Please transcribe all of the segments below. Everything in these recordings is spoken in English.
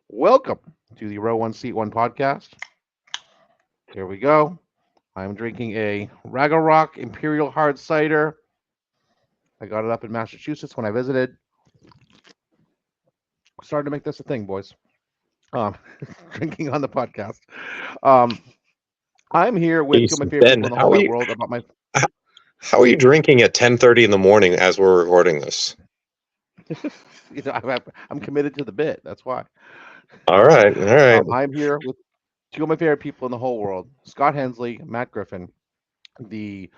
Welcome to the Row One Seat One podcast. Here we go. I'm drinking a Raga Rock Imperial Hard Cider. I got it up in Massachusetts when I visited. Started to make this a thing, boys. Um, drinking on the podcast. Um, I'm here with two of my favorite people Ben, in the whole wide world about my. h- how are you drinking at 10:30 in the morning as we're recording this? I'm committed to the bit. That's why. All right, all right. I'm here with two of my favorite people in the whole world: Scott Hensley, Matt Griffin, the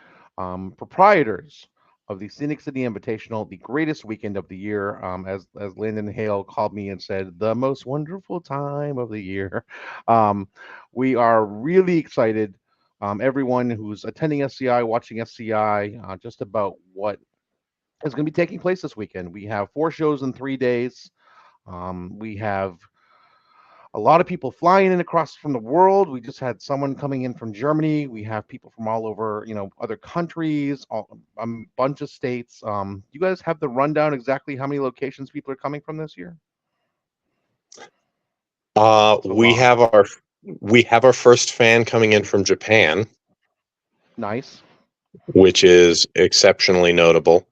proprietors of the Scenic City Invitational, the greatest weekend of the year, as Landon Hale called me and said, the most wonderful time of the year. Um, we are really excited. Everyone who's attending SCI, watching SCI, just about what is going to be taking place this weekend. We have four shows in 3 days. We have a lot of people flying in across from the world. We just had someone coming in from Germany. We have people from all over, other countries, a bunch of states. You guys have the rundown exactly how many locations people are coming from this year? A We lot. have our first fan coming in from Japan, Nice. which is exceptionally notable.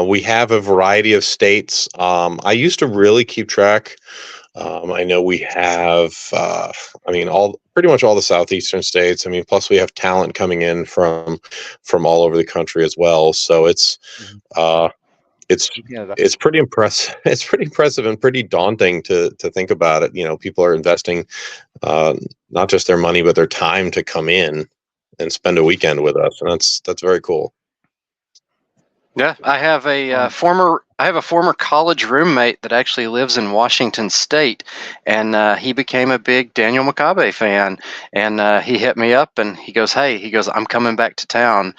We have a variety of states. I used to really keep track. I know we have, all pretty much all the southeastern states. I mean, plus we have talent coming in from all over the country as well. So Mhm. uh, it's From Canada. it's pretty impressive. It's pretty impressive and pretty daunting to think about it. You know, people are investing uh, not just their money but their time to come in and spend a weekend with us, and that's very cool. Yeah, Um, I have a former college roommate that actually lives in Washington State, and he became a big Daniel McCabe fan. And he hit me up, and he goes, I'm coming back to town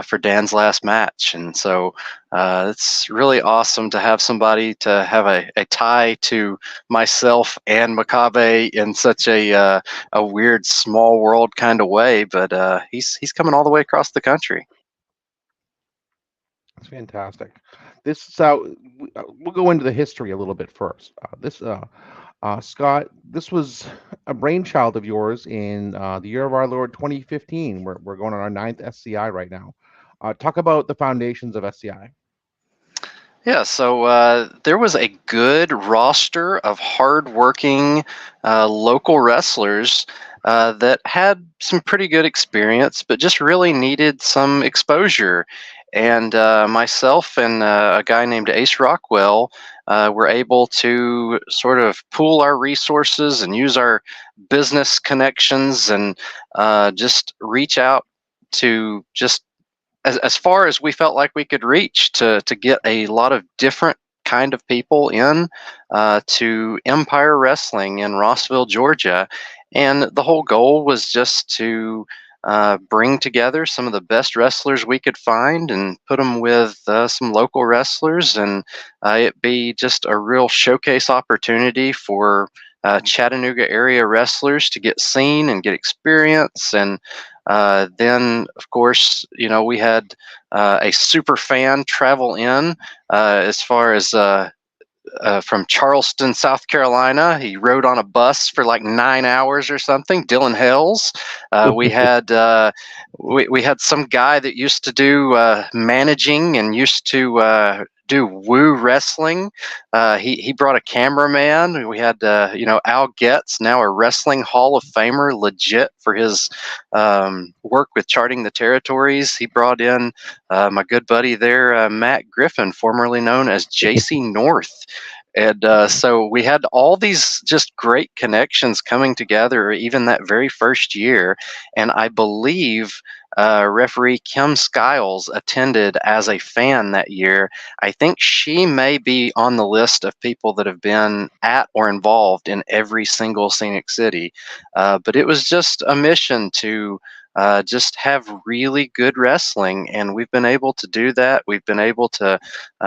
for Dan's last match." And so it's really awesome to have somebody to have a tie to myself and McCabe in such a weird small world kind of way. But he's coming all the way across the country. it's fantastic. We'll go into the history a little bit first. Scott, this was a brainchild of yours in the year of our Lord 2015. We're going on our ninth SCI right now. Talk about the foundations of SCI. Yeah, so there was a good roster of hardworking local wrestlers that had some pretty good experience, but just really needed some exposure. And myself and a guy named Ace Rockwell were able to sort of pool our resources and use our business connections and just reach out to just as far as we felt like we could reach to get a lot of different kind of people in to Empire Wrestling in Rossville, Georgia. And the whole goal was just to bring together some of the best wrestlers we could find and put them with some local wrestlers, and it be just a real showcase opportunity for Chattanooga area wrestlers to get seen and get experience. And then, of course, we had a super fan travel in as far as from Charleston, South Carolina. He rode on a bus for like 9 hours or something. Dylan Hells. We had some guy that used to do managing and used to do woo wrestling. He brought a cameraman. We had Al Getz, now a wrestling Hall of Famer, legit for his work with charting the territories. He brought in my good buddy there, Matt Griffin, formerly known as JC North. And so we had all these just great connections coming together, even that very first year. And I believe referee Kim Skiles attended as a fan that year. I think she may be on the list of people that have been at or involved in every single Scenic City. But it was just a mission to just have really good wrestling, and we've been able to do that. We've been able to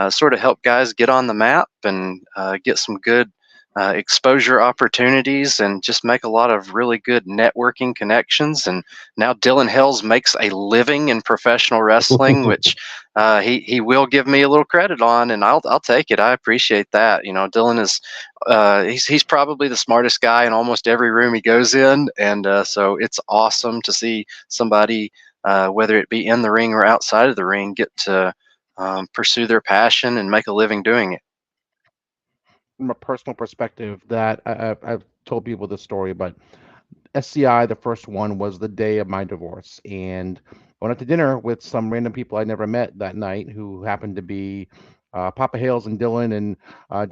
sort of help guys get on the map and get some good exposure opportunities and just make a lot of really good networking connections. And now Dylan Hells makes a living in professional wrestling, which he will give me a little credit on, and I'll take it. I appreciate that. Dylan is he's probably the smartest guy in almost every room he goes in, and so it's awesome to see somebody, whether it be in the ring or outside of the ring, get to pursue their passion and make a living doing it. From a personal perspective, that I've told people this story, but SCI, the first one, was the day of my divorce, and I went out to dinner with some random people I never met that night, who happened to be Papa Hales and Dylan and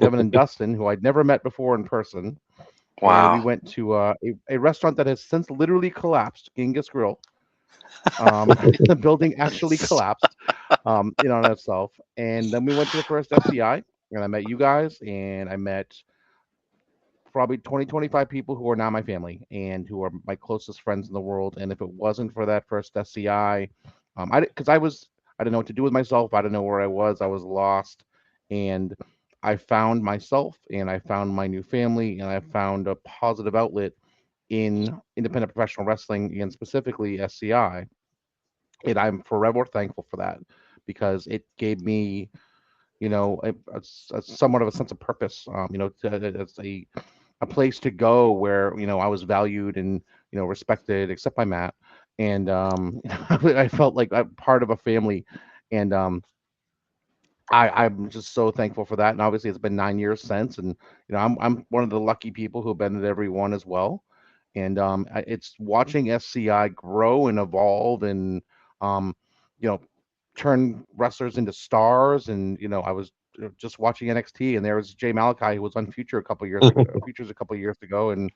Devin and Dustin, who I'd never met before in person. And we Wow. went to a restaurant that has since literally collapsed, Genghis Grill. The building actually collapsed, in on itself. And then we went to the first SCI, and I met you guys, and I met probably 20, 25 people who are now my family and who are my closest friends in the world. And if it wasn't for that first SCI, because I didn't know what to do with myself. I didn't know where I was lost. And I found myself, and I found my new family, and I found a positive outlet in independent professional wrestling, and specifically SCI. And I'm forever thankful for that, because it gave me, a somewhat of a sense of purpose. As a place to go where I was valued and respected, except by Matt, and I felt like I'm part of a family, and I'm just so thankful for that. And obviously, it's been 9 years since, and I'm one of the lucky people who've been at every one as well. And it's watching SCI grow and evolve, and um, you know turn wrestlers into stars. And I was just watching NXT, and there was Jay Malachi, who was on Futures a couple years ago, and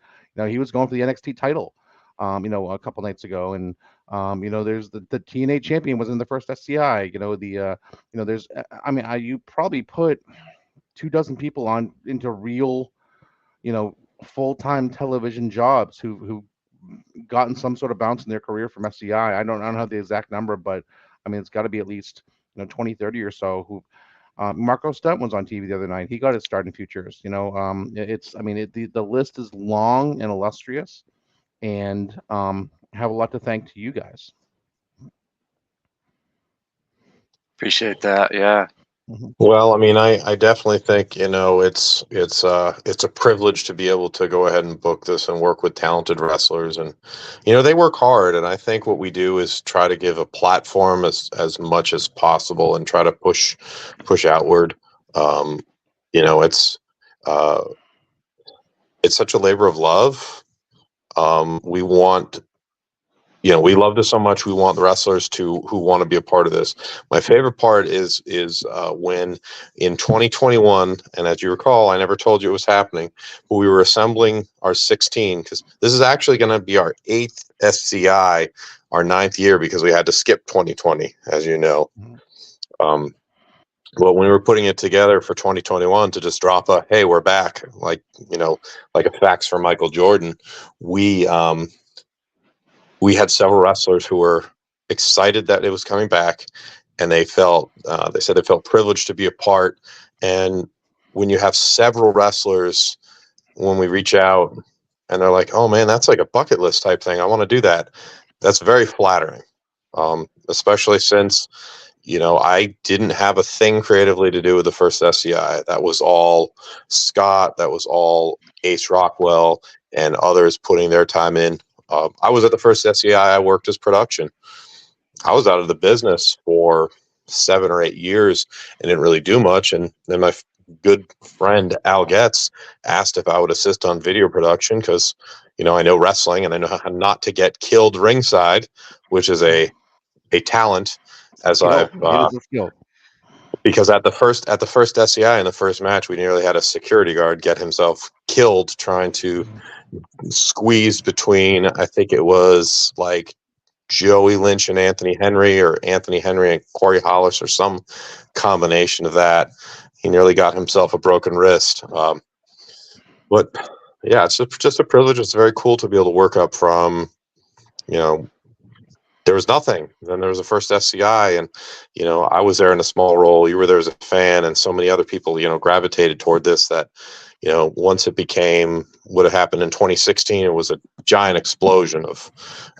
he was going for the NXT title, a couple nights ago. And there's the TNA champion was in the first SCI. There's I mean, you probably put 2 dozen people on into real, you know, full-time television jobs who gotten some sort of bounce in their career from SCI. I don't have the exact number, but I mean, it's got to be at least 20, 30 or so. Who Marco Stunt was on TV the other night. He got his start in Futures. It's I mean, the list is long and illustrious, and have a lot to thank to you guys. Appreciate that. Yeah. Mhm. Well, I mean, I definitely think, it's a privilege to be able to go ahead and book this and work with talented wrestlers, and they work hard, and I think what we do is try to give a platform as much as possible and try to push outward. Um, you know, uh, it's such a labor of love. We want we love this so much. We want the wrestlers who want to be a part of this. My favorite part is when in 2021, and as you recall, I never told you it was happening, but we were assembling our 16, because this is actually going to be our 8th SCI, our 9th year, because we had to skip 2020, as you know. Mhm. Um, well, when we were putting it together for 2021 to just drop a "Hey, we're back," like a fax from Michael Jordan, we we had several wrestlers who were excited that it was coming back, and they said they felt privileged to be a part. And when you have several wrestlers, when we reach out and they're like, "Oh man, that's like a bucket list type thing, I want to do that," that's very flattering. Especially since I didn't have a thing creatively to do with the first SCI. That was all Scott, that was all Ace Rockwell, and others putting their time in. I was at the first SCI. I worked as production. I was out of the business for 7 or 8 years and didn't really do much. And then my good friend Al Getz asked if I would assist on video production, because I know wrestling and I know how not to get killed ringside, which is a talent. As I've Skill. It is a skill. Because at the first SCI in the first match, we nearly had a security guard get himself killed trying to squeeze between, I think it was like Joey Lynch and Anthony Henry, or Anthony Henry and Corey Hollis, or some combination of that. He nearly got himself a broken wrist. But yeah, it's just a privilege. It's very cool to be able to work up from, you know, there was nothing. Then there was the first SCI, and I was there in a small role. You were there as a fan, and so many other people, gravitated toward this. That once it would have happened in 2016, it was a giant explosion of,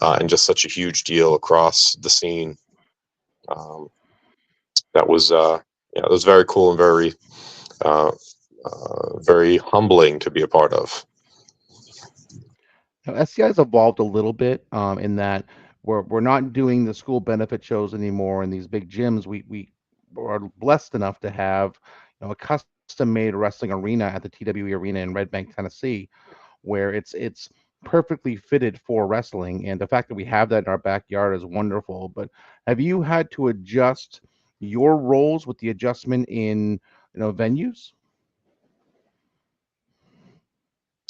and just such a huge deal across the scene. Um, that was, it was very cool and uh, very humbling to be a part of. Now, SCI has evolved a little bit in that we're not doing the school benefit shows anymore in these big gyms. We are blessed enough to have a custom made wrestling arena at the TWE Arena in Red Bank, Tennessee, where it's perfectly fitted for wrestling. And the fact that we have that in our backyard is wonderful. But have you had to adjust your roles with the adjustment in venues?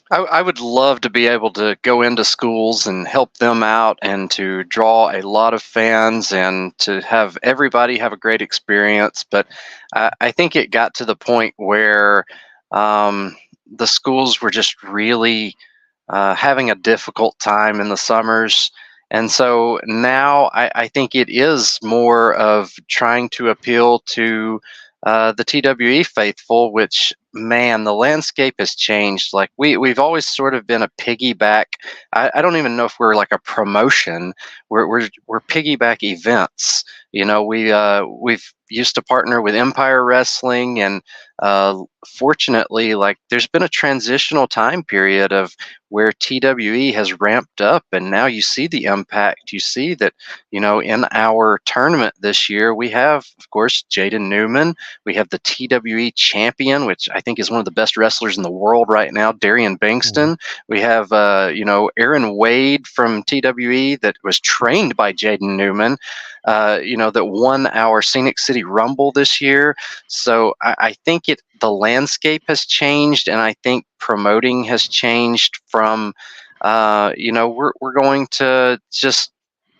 I would love to be able to go into schools and help them out and to draw a lot of fans and to have everybody have a great experience. But I think it got to the point where the schools were just really having a difficult time in the summers. And so now I think it is more of trying to appeal to the TWE faithful, which, man, the landscape has changed. Like we've always sort of been a piggyback. I don't even know if we're like a promotion. We're piggyback events. We've used to partner with Empire Wrestling, and fortunately, like there's been a transitional time period of where TWE has ramped up, and now you see the impact. You see that, in our tournament this year, we have, of course, Jaden Newman. We have the TWE champion, which I think is one of the best wrestlers in the world right now, Darian Mhm. Bankston. We have, Aaron Wade from TWE that was trained by Jaden Newman, that won our Scenic City Rumble this year. So I think the landscape has changed, and I think promoting has changed from, we're going to just,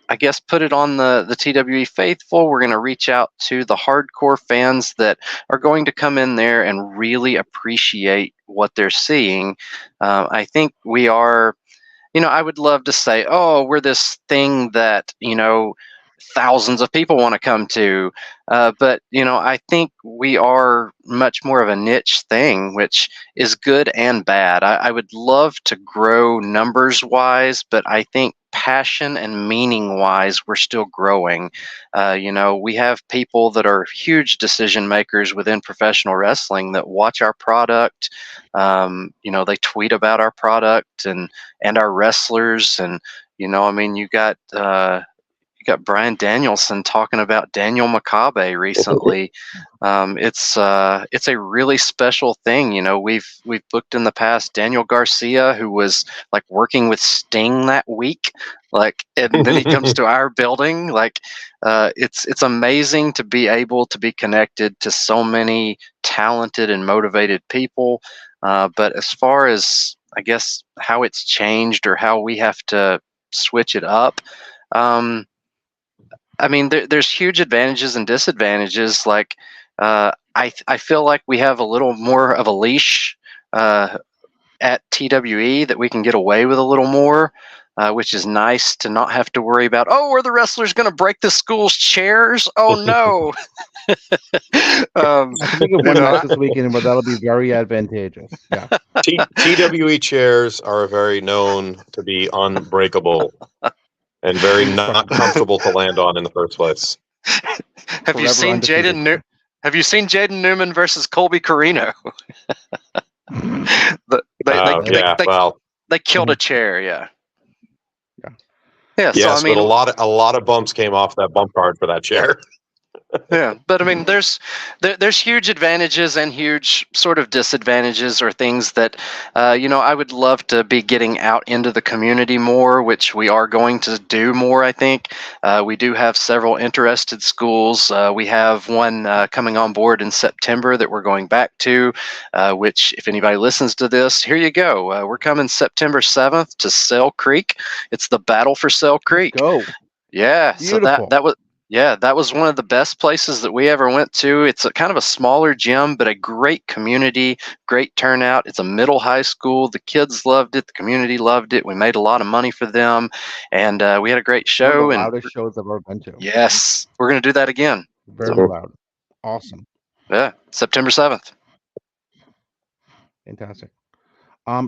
I guess, put it on the TWE faithful. We're going to reach out to the hardcore fans that are going to come in there and really appreciate what they're seeing. I think we are, I would love to say, oh, we're this thing that, thousands of people want to come to. But, I think we are much more of a niche thing, which is good and bad. I would love to grow numbers wise, but I think passion and meaning wise, we're still growing. We have people that are huge decision makers within professional wrestling that watch our product. They tweet about our product and our wrestlers. And, you got Brian Danielson talking about Daniel Makabe recently. It's a really special thing. We've booked in the past Daniel Garcia, who was like working with Sting that week, like, and then he comes to our building. Like, it's amazing to be able to be connected to so many talented and motivated people. But as far as, I guess, how it's changed or how we have to switch it up. I mean, there's huge advantages and disadvantages. Like, I feel like we have a little more of a leash at TWE that we can get away with a little more, which is nice to not have to worry about. Oh, are the wrestlers going to break the school's chairs? Oh no! I can think of you one match know, this weekend where that'll be very advantageous. Yeah. TWE chairs are very known to be unbreakable and very not comfortable to land on in the first place. have you Forever seen undefeated. Have you seen Jaden Newman versus Colby Carino? they, they, they, Yeah, they, well, they killed a chair. Yeah. Yeah. Yeah. So I yes, but mean, a lot of bumps came off that bump card for that chair. yeah, but I mean, there's huge advantages and huge sort of disadvantages, or things that I would love to be getting out into the community more, which we are going to do more. I think we do have several interested schools. We have one coming on board in September that we're going back to. Which, if anybody listens to this, here you go. We're coming September 7th to Sale Creek. It's the Battle for Sale Let's Creek. go. Yeah, so that Beautiful. that was yeah, that was one of the best places that we ever went to. It's a kind of a smaller gym, but a great community, great turnout. It's a middle high school. The kids loved it. The community loved it. We made a lot of money for them, and we had a great One of the show. And loudest shows I've ever been to. yes, we're going to do that again. Very So loud. Awesome. yeah, September 7th. Fantastic.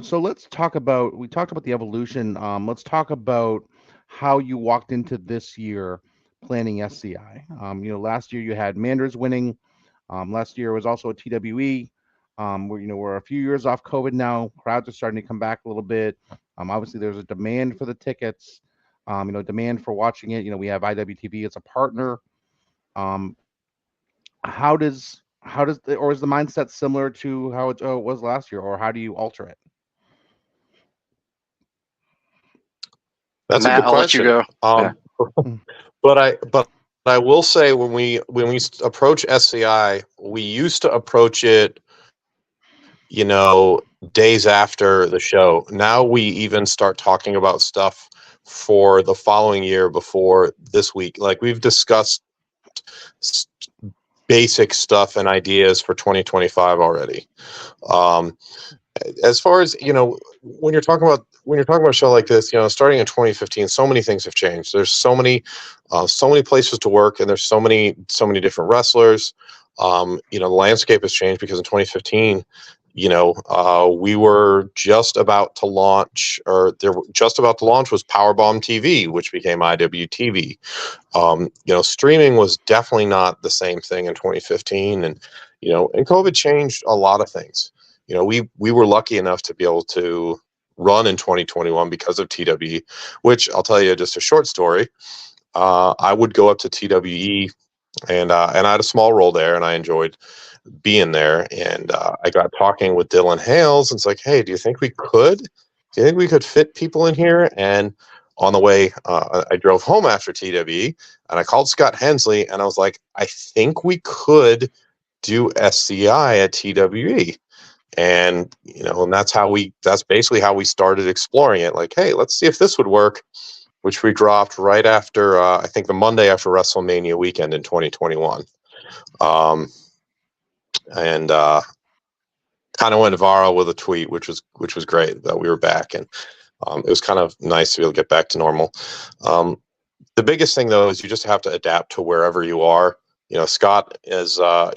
So let's talk about we talked about the evolution. Let's talk about how you walked into this year planning SCI. Last year you had Manders winning. Last year was also a TWE. We're a few years off COVID now. Crowds are starting to come back a little bit. Obviously, there's a demand for the tickets. Demand for watching it. We have IWTV as a partner. Um, or is the mindset similar to how it was last year, or how do you alter it? That's a Matt, good I'll let you question. go. Yeah. Mm. But I will say when we approach SCI, we used to approach it, days after the show. Now we even start talking about stuff for the following year before this week. Like we've discussed s- basic stuff and ideas for 2025 already. Um, as far as when you're talking about a show like this, starting in 2015, so many things have changed. There's so many places to work, and there's so many different wrestlers. The landscape has changed because in 2015, we were just about to launch, or just about to launch was Powerbomb TV, which became IWTV. Streaming was definitely not the same thing in 2015, and COVID changed a lot of things. We were lucky enough to be able to run in 2021 because of TWE, which I'll tell you just a short story. I would go up to TWE, and I had a small role there, and I enjoyed being there. And I got talking with Dylan Hales, and it's like, hey, do you think we could? Do you think we could fit people in here? And on the way, I drove home after TWE, and I called Scott Hensley, and I was like, I think we could do SCI at TWE. And that's basically how we started exploring it. Like, hey, let's see if this would work, which we dropped right after, I think the Monday after WrestleMania weekend in 2021. And kind of went viral with a tweet, which was great that we were back, and it was kind of nice to be able to get back to normal. Um, the biggest thing though is you just have to adapt to wherever you are. Scott is, I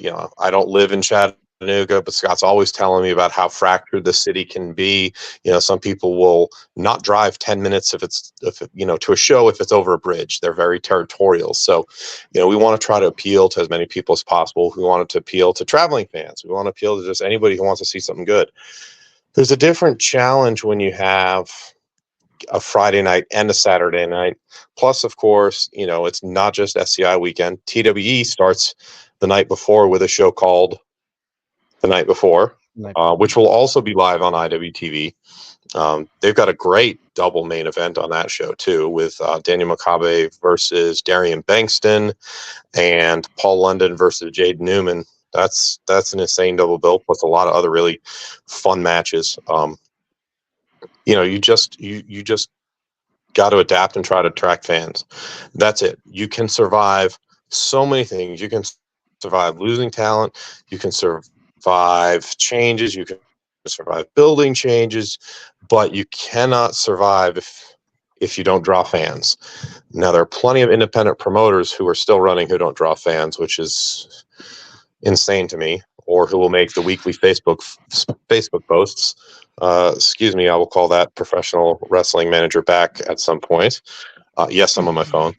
don't live in Chattanooga, but Scott's always telling me about how fractured the city can be. Some people will not drive 10 minutes to a show if it's over a bridge. They're very territorial. So, we want to try to appeal to as many people as possible. We want to appeal to traveling fans. We want to appeal to just anybody who wants to see something good. There's a different challenge when you have a Friday night and a Saturday night. Plus, of course, it's not just SCI weekend. TWE starts the night before with a show called The Night Before, Like, which will also be live on IWTV. They've got a great double main event on that show too, with Daniel Makabe versus Darian Bankston and Paul London versus Jade Newman. That's an insane double bill, plus a lot of other really fun matches. You just got to adapt and try to attract fans. That's it. You can survive so many things. You can survive losing talent. You can survive changes. You can survive building changes, but you cannot survive if you don't draw fans. Now there are plenty of independent promoters who are still running who don't draw fans, which is insane to me, or who will make the weekly Facebook posts. Excuse me, I will call that professional wrestling manager back at some point. Yes, I'm on my phone,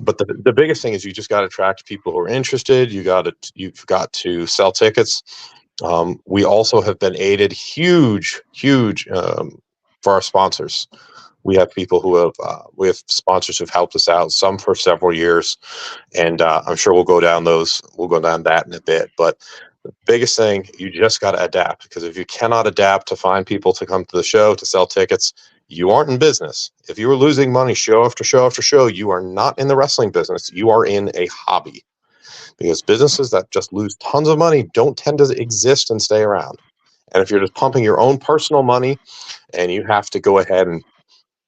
but the biggest thing is you just got to attract people who are interested. You've got to sell tickets. We also have been aided huge for our sponsors. We have sponsors who've helped us out, some for several years, and I'm sure we'll go down that in a bit. But the biggest thing, you just got to adapt, because if you cannot adapt to find people to come to the show to sell tickets, you aren't in business. If you are losing money show after show after show, you are not in the wrestling business. You are in a hobby, because businesses that just lose tons of money don't tend to exist and stay around. And if you're just pumping your own personal money and you have to go ahead and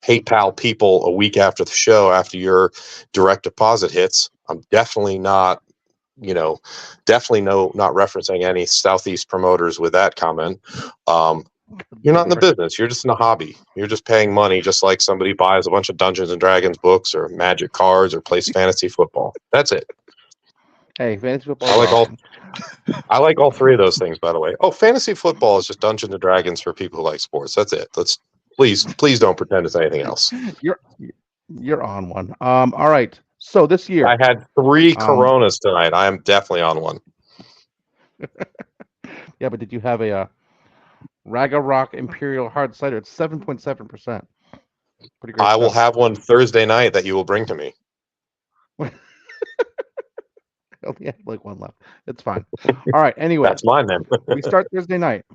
PayPal people a week after the show, after your direct deposit hits, I'm definitely not, definitely not referencing any Southeast promoters with that comment. Um, that's a you're big not in the difference. business. You're just in a hobby. You're just paying money, just like somebody buys a bunch of Dungeons and Dragons books or Magic cards or plays fantasy football. That's it. Hey, fantasy football I is like all awesome. I like all three of those things, by the way. Oh, fantasy football is just Dungeons and Dragons for people who like sports. That's it. Let's please don't pretend it's anything else. You're you're on one. All right. So this I year, had 3 um, Coronas tonight. I am definitely on one. yeah, but did you have a Raga Rock Imperial Hard Cider? It's 7.7%. Pretty great I will stuff. have one Thursday night that you will bring to me. I only have like one left. It's fine. All right. That's Anyways, mine then. we start Thursday night.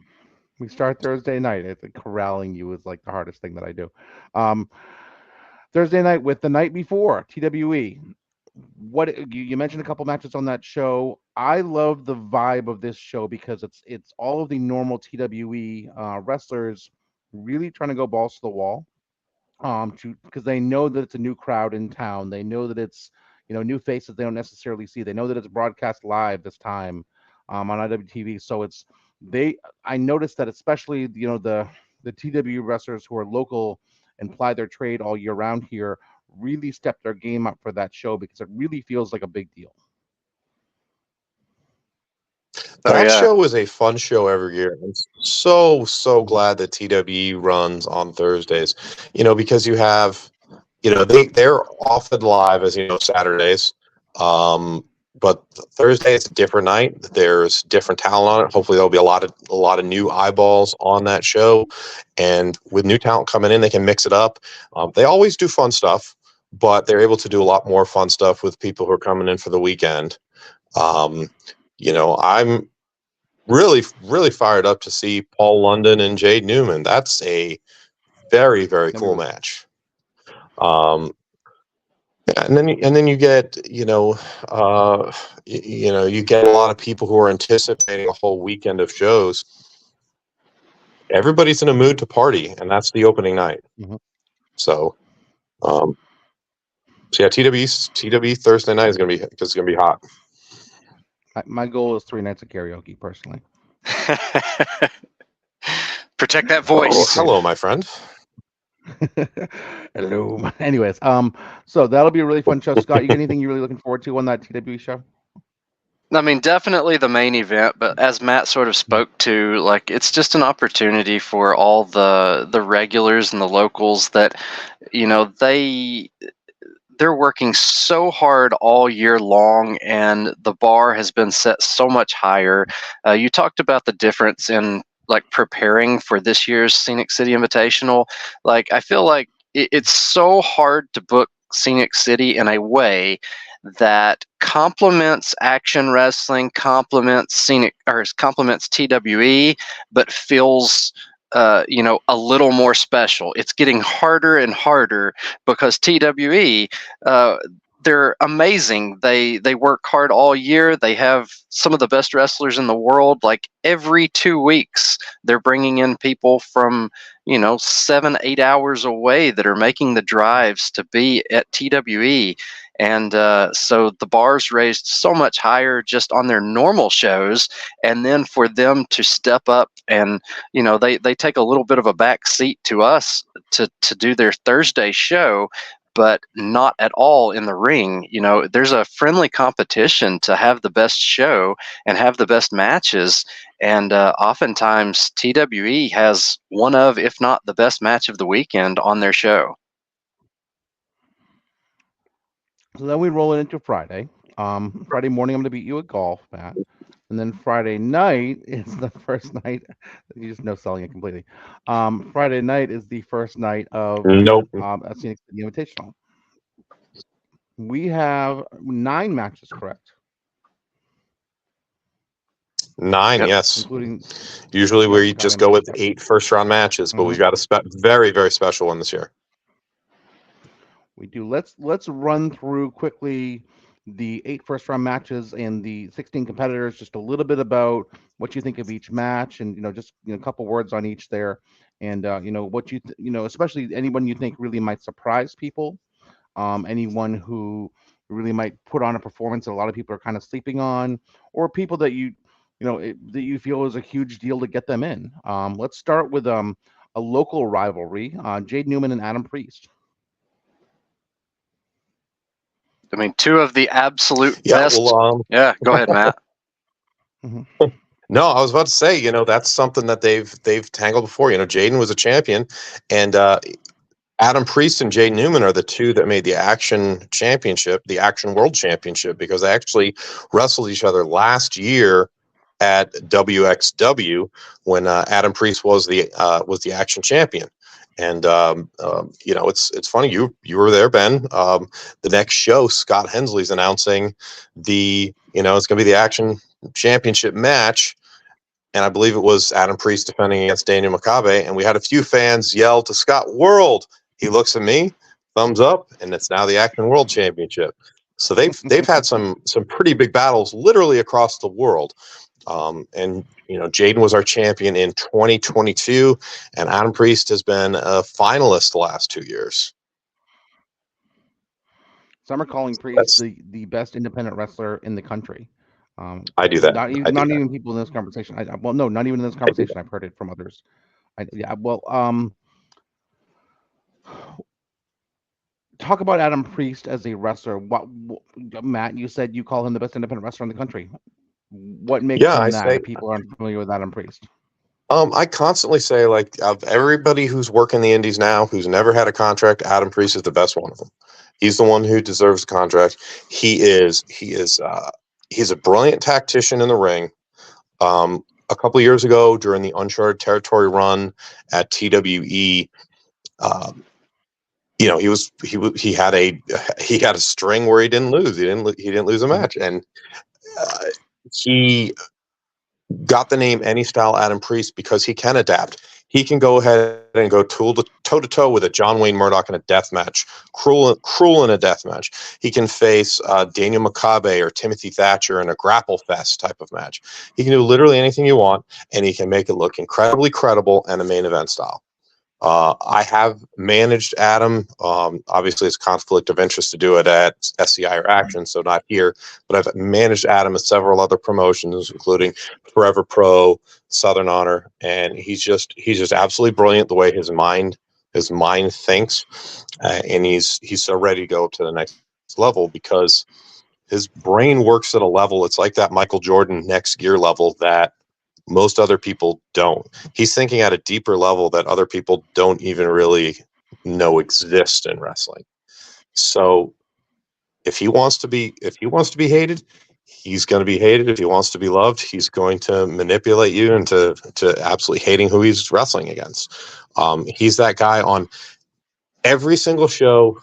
We start Thursday night. It's corralling you is like the hardest thing that I do. Um, Thursday night with the night before TWE. What you mentioned a couple matches on that show. I love the vibe of this show because it's all of the normal TWE wrestlers really trying to go balls to the wall. To because they know that it's a new crowd in town. They know that it's new faces they don't necessarily see. They know that it's broadcast live this time on IWTV. So it's they. I noticed that especially the TW wrestlers who are local and ply their trade all year round here really stepped their game up for that show because it really feels like a big deal. Oh That yeah. show is a fun show every year. I'm so Mhm. glad that TWE runs on Thursdays. Because you have, they're often live as Saturdays. Um, but Thursday it's a different night. There's different talent on it. Hopefully there'll be a lot of new eyeballs on that show, and with new talent coming in, they can mix it up. They always do fun stuff, but they're able to do a lot more fun stuff with people who are coming in for the weekend. Um, I'm really fired up to see Paul London and Jade Newman. That's a very very That'd be cool really match. Um, yeah, and then you get you get a lot of people who are anticipating a whole weekend of shows. Everybody's in a mood to party, and that's the opening night. cool. So, um, so yeah, TW Thursday night is gonna be hot. My goal is 3 nights of karaoke personally. Protect that Oh, voice. hello, my friend. Hello. Anyways, so that'll be a really fun show. Scott, you got anything you're really looking forward to on that TWE show? I mean, definitely the main event, but as Matt sort of spoke to, like it's just an opportunity for all the regulars and the locals that, they're working so hard all year long, and the bar has been set so much higher. You talked about the difference in like preparing for this year's Scenic City Invitational. Like, I feel like it's so hard to book Scenic City in a way that complements action wrestling, complements scenic or complements TWE, but feels a little more special. It's getting harder and harder because TWE, uh, they're amazing. They work hard all year. They have some of the best wrestlers in the world. Like every 2 weeks, they're bringing in people from 7-8 hours away that are making the drives to be at TWE. And so the bar's raised so much higher just on their normal shows, and then for them to step up and they take a little bit of a back seat to us to do their Thursday show, but not at all in the ring. There's a friendly competition to have the best show and have the best matches. And oftentimes, TWE has one of, if not the best match of the weekend on their show. So then we roll it into Friday. Friday morning, I'm going to beat you at golf, Matt. And then Friday night is the first night. You just know selling it completely. Friday night is the first night of Nope. a Scenic City Invitational. We have 9 matches, correct? 9, Yep. yes. Including, Usually yep, we just counting. go with 8 first-round matches, but Mhm. we've got a very, very special one this year. We do. Let's run through quickly the 8 first round matches and the 16 competitors. Just a little bit about what you think of each match, and just a couple words on each there, and what especially anyone you think really might surprise people. Anyone who really might put on a performance that a lot of people are kind of sleeping on, or people that that you feel is a huge deal to get them in. Let's start with a local rivalry. Jade Newman and Adam Priest. I mean, two of the absolute Yeah, best. well, Yeah, go ahead, Matt. Mhm. no, I was about to say, that's something that they've tangled before. Jaden was a champion, and Adam Priest and Jay Newman are the two that made the Action Championship, the Action World Championship, because they actually wrestled each other last year at WXW when Adam Priest was the Action Champion. And it's funny you were there, Ben. The next show, Scott Hensley's announcing it's going to be the Action Championship match, and I believe it was Adam Priest defending against Daniel Makabe, and we had a few fans yell to Scott, "World!" He looks at me, thumbs up, and it's now the Action World Championship. So they've had some pretty big battles literally across the world. And Jaden was our champion in 2022, and Adam Priest has been a finalist the last 2 years. Some are calling Priest That's the best independent wrestler in the country. I do that. I do Not that. even people in this conversation. Well, no, not even in this I do conversation. I've heard it from others. Yeah. Well, talk about Adam Priest as a wrestler. Matt, you said you call him the best independent wrestler in the country. What makes Yeah, I him that? say. If people aren't familiar with Adam Priest, I constantly say, like, of everybody who's working the indies now, who's never had a contract, Adam Priest is the best one of them. He's the one who deserves the contract. He's a brilliant tactician in the ring. A couple of years ago, during the Uncharted Territory run at TWE, he had a string where he didn't lose. He didn't lose a match, and uh, he got the name Any Style Adam Priest because he can adapt. He can go ahead and go toe to toe with a John Wayne Murdoch in a death match, cruel in a death match. He can face Daniel Makabe or Timothy Thatcher in a grapple fest type of match. He can do literally anything you want, and he can make it look incredibly credible and a main event style. I have managed Adam. Obviously, it's conflict of interest to do it at SCI or Action, so not here. But I've managed Adam at several other promotions, including Forever Pro, Southern Honor, and he's just absolutely brilliant the way his mind thinks, and he's so ready to go to the next level because his brain works at a level. It's like that Michael Jordan next gear level that most other people don't. He's thinking at a deeper level that other people don't even really know exist in wrestling. So if he wants to be hated, he's going to be hated. If he wants to be loved, he's going to manipulate you into absolutely hating who he's wrestling against. He's that guy on every single show.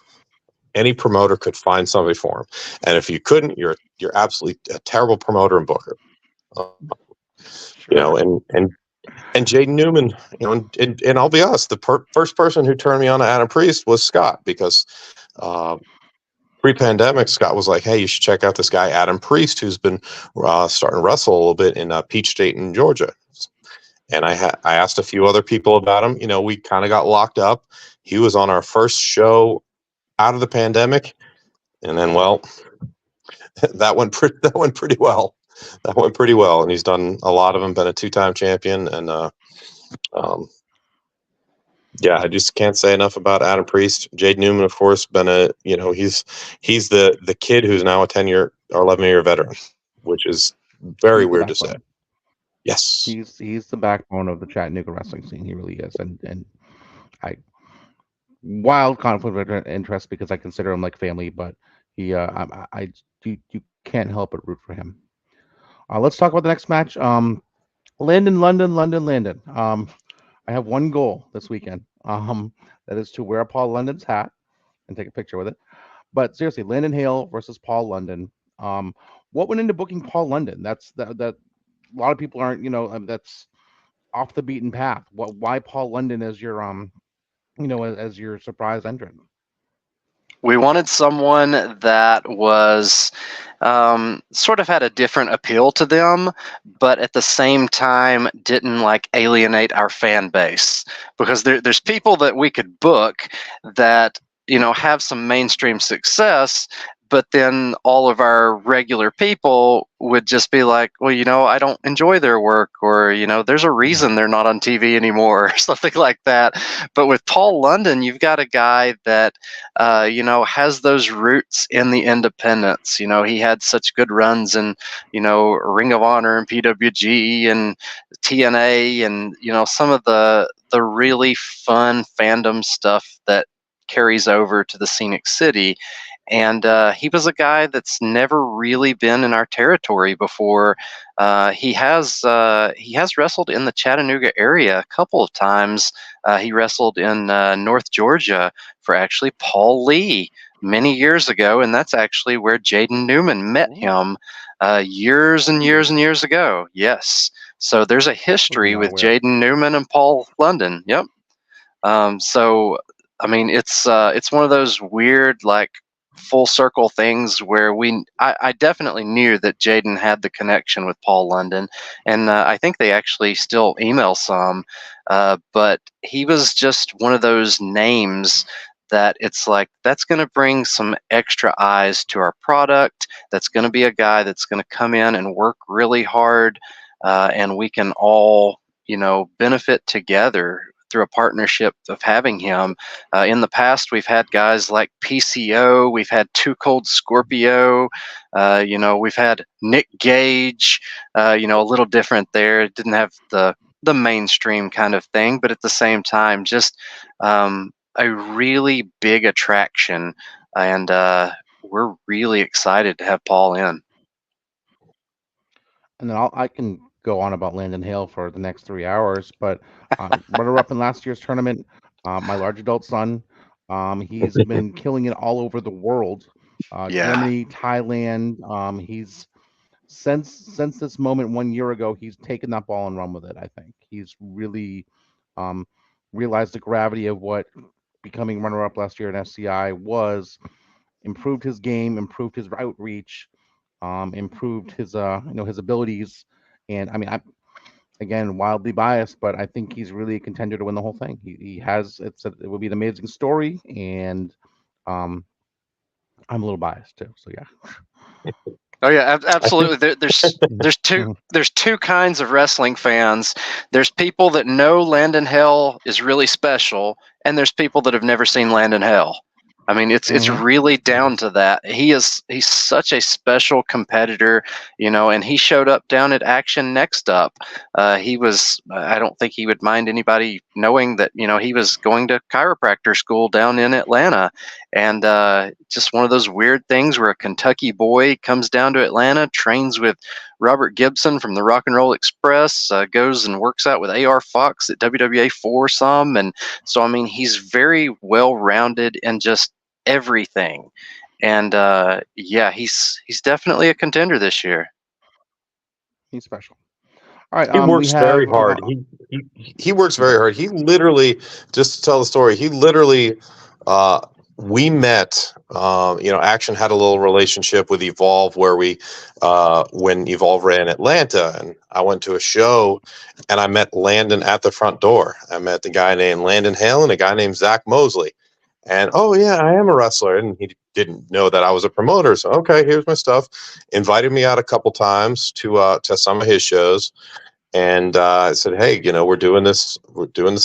Any promoter could find somebody for him, and if you couldn't, you're absolutely a terrible promoter and booker. Uh, sure. and Jaden Newman, and I'll be honest, the first person who turned me on to Adam Priest was Scott, because uh, pre-pandemic, Scott was like, "Hey, you should check out this guy Adam Priest, who's been starting to wrestle a little bit in Peach State in Georgia." And I asked a few other people about him. We kind of got locked up. He was on our first show out of the pandemic, and then, well, that went pretty well. That went pretty well, and he's done a lot of them. Been a 2-time champion, and um, yeah, I just can't say enough about Adam Priest. Jade Newman, of course, been he's the kid who's now a 10-year or 11-year veteran, which is very He's the weird to say. backbone. Yes, He's the backbone of the Chattanooga wrestling scene. He really is, and I wild conflict of interest because I consider him like family, but he you can't help but root for him. Let's talk about the next match. Landon, London, London, Landon. I have one goal this weekend. That is to wear Paul London's hat and take a picture with it. But seriously, Landon Hale versus Paul London. What went into booking Paul London? That a lot of people aren't, that's off the beaten path. Why Paul London as your as your surprise entrant? We wanted someone that was sort of had a different appeal to them, but at the same time didn't like alienate our fan base, because there's people that we could book that have some mainstream success, but then all of our regular people would just be like, well, I don't enjoy their work, or, there's a reason they're not on TV anymore, or something like that. But with Paul London, you've got a guy that, has those roots in the independents. He had such good runs in, Ring of Honor and PWG and TNA, and, some of the really fun fandom stuff that carries over to the Scenic City. And he was a guy that's never really been in our territory before. He has wrestled in the Chattanooga area a couple of times. He wrestled in North Georgia for actually Paul Lee many years ago, and that's actually where Jaden Newman met him years and years and years ago. Yes, so there's a Was history not with aware. Jaden Newman and Paul London. Yep. So I mean, it's one of those weird, like, full circle things where I definitely knew that Jaden had the connection with Paul London, and I think they actually still email some, but he was just one of those names that it's like, that's going to bring some extra eyes to our product. That's going to be a guy that's going to come in and work really hard, and we can all, benefit together through a partnership of having him. In the past, we've had guys like PCO, we've had Too Cold Scorpio, we've had Nick Gage. A little different there. It didn't have the mainstream kind of thing, but at the same time, just a really big attraction, and we're really excited to have Paul in. And then I can go on about Landon Hale for the next 3 hours, but runner-up in last year's tournament, my large adult son, he's been killing it all over the world, Yeah. Germany, Thailand. He's since this moment 1 year ago, he's taken that ball and run with it. I think he's really um, realized the gravity of what becoming runner-up last year in SCI was, improved his game, improved his outreach, improved his his abilities. And I mean, I again wildly biased, but I think he's really a contender to win the whole thing. He has it will be an amazing story, and um, I'm a little biased too. So yeah. Oh yeah, I think absolutely. There's two Mhm. there's two kinds of wrestling fans. There's people that know Landon Hell is really special, and there's people that have never seen Landon Hell. I mean, it's Mhm. really down to that. He's such a special competitor, and he showed up down at Action Next Up. He was. I don't think he would mind anybody knowing that he was going to chiropractor school down in Atlanta, and just one of those weird things where a Kentucky boy comes down to Atlanta, trains with Robert Gibson from the Rock and Roll Express, goes and works out with AR Fox at WWA Foursome. And so, I mean, he's very well rounded in just everything. And yeah, he's definitely a contender this year. He's special. All right. he We works very have hard. about. He works He very does. hard. He literally, just to tell the story, he literally, uh, we met. Action had a little relationship with Evolve where when Evolve ran Atlanta, and I went to a show, and I met Landon at the front door. I met the guy named Landon Hale and a guy named Zach Mosley. And oh yeah, I am a wrestler, and he didn't know that I was a promoter. So okay, here's my stuff. Invited me out a couple times to some of his shows, and I said, hey, we're doing this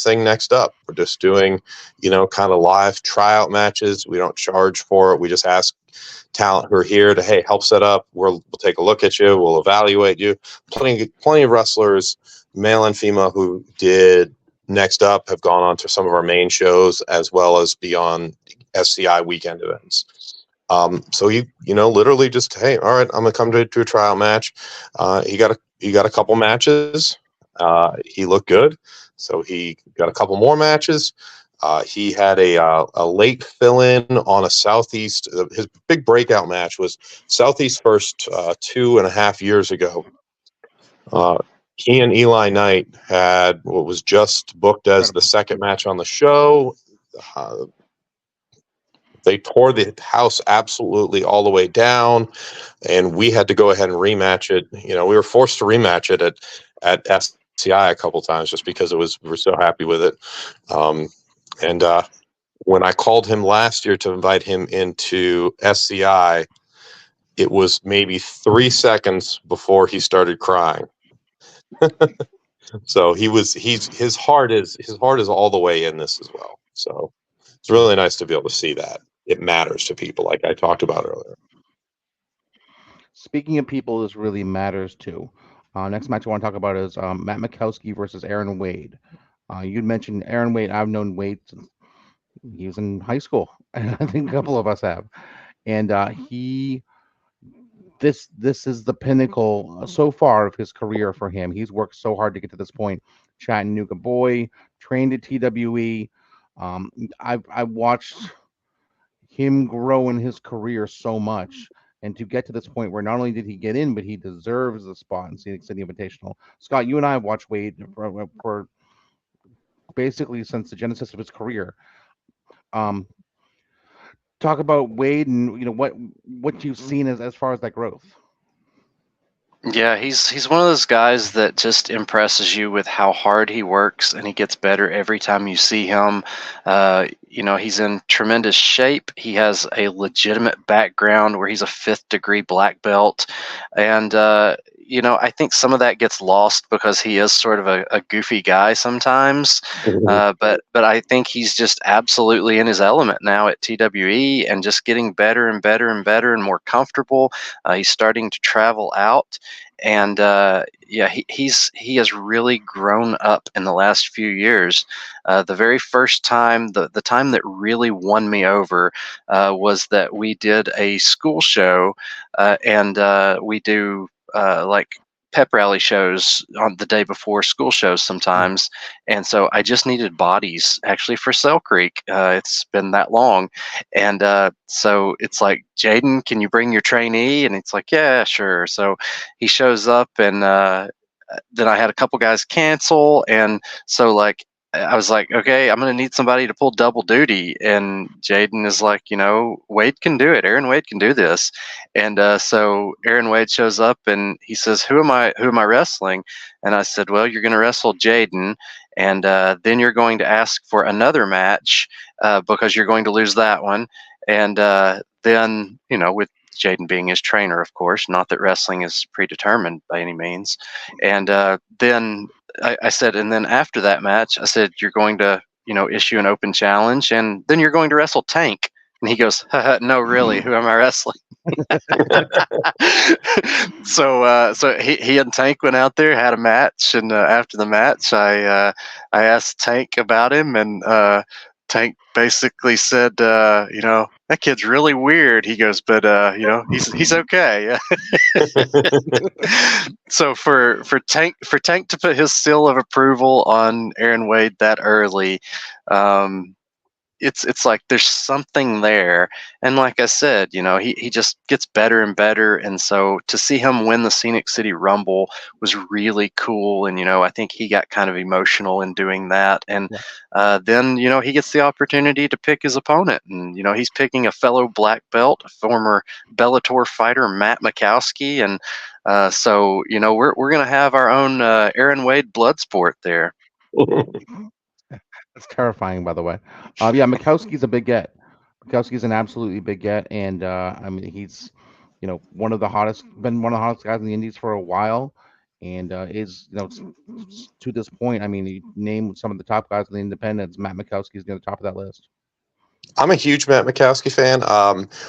thing next up. We're just doing, kind of live tryout matches. We don't charge for it. We just ask talent who are here to, hey, help set up. We'll take a look at you. We'll evaluate you. Plenty of wrestlers, male and female, who did next up have gone on to some of our main shows as well as beyond SCI weekend events. So literally just, hey, all right, I'm gonna come to a tryout match. He got a couple matches. He looked good, so he got a couple more matches. He had a late fill in on a Southeast. His big breakout match was Southeast first 2.5 years ago. Uh, he and Eli Knight had what was just booked as the Incredible. second match on the show. Uh, they tore the house absolutely all the way down, and we had to go ahead and rematch it. We were forced to rematch it at SCI a couple times just because we were so happy with it. And when I called him last year to invite him into SCI, it was maybe 3 seconds before he started crying. So his heart is all the way in this as well. So it's really nice to be able to see that it matters to people, like I talked about earlier. Speaking of people, this really matters too. Next match I want to talk about is Matt Mikowski versus Aaron Wade. You'd mentioned Aaron Wade. I've known Wade since he was in high school, and I think a couple of us have. And he this is the pinnacle so far of his career for him. He's worked so hard to get to this point. Chattanooga boy, trained at TWE. I've watched him grow in his career so much. And to get to this point where not only did he get in, but he deserves the spot in Scenic City Invitational. Scott, you and I have watched Wade for basically since the genesis of his career. Um, Talk about Wade and what you've seen as far as that growth. Yeah, he's one of those guys that just impresses you with how hard he works, and he gets better every time you see him. He's in tremendous shape. He has a legitimate background where he's a fifth degree black belt, and I think some of that gets lost because he is sort of a goofy guy sometimes. But I think he's just absolutely in his element now at TWE, and just getting better and better and better and more comfortable. He's starting to travel out, and yeah, he has really grown up in the last few years. The very first time, the time that really won me over, was that we did a school show, and we do like pep rally shows on the day before school shows sometimes. And so I just needed bodies actually for Cell Creek. It's been that long. And so it's like, Jaden, can you bring your trainee? And it's like, yeah, sure. So he shows up, and then I had a couple guys cancel. And so, like, I was like, okay, I'm going to need somebody to pull double duty. And Jaden is like, Wade can do it. Aaron Wade can do this. And so Aaron Wade shows up, and he says, who am I wrestling? And I said, well, you're going to wrestle Jaden. And then you're going to ask for another match, because you're going to lose that one. And then, with Jaden being his trainer, of course, not that wrestling is predetermined by any means. And then I said, and then after that match, I said, you're going to, issue an open challenge, and then you're going to wrestle Tank. And he goes, no, really, who am I wrestling? So he and Tank went out there, had a match, and after the match, I asked Tank about him, and Tank basically said, that kid's really weird. He goes, but he's okay. So for Tank to put his seal of approval on Aaron Wade that early, it's like there's something there. And like I said, he just gets better and better. And so to see him win the Scenic City Rumble was really cool. And I think he got kind of emotional in doing that. And then he gets the opportunity to pick his opponent, and he's picking a fellow black belt, a former Bellator fighter, Matt Mikowski. And so we're gonna have our own Aaron Wade blood sport there. That's terrifying, by the way. Yeah, Mikowski's a big get. Mikowski's an absolutely big get, and I mean he's, one of the hottest, been one of the hottest guys in the Indies for a while, and is to this point. I mean, you name some of the top guys in the independents. Matt Mikowski's near the top of that list. I'm a huge Matt Mikowski fan.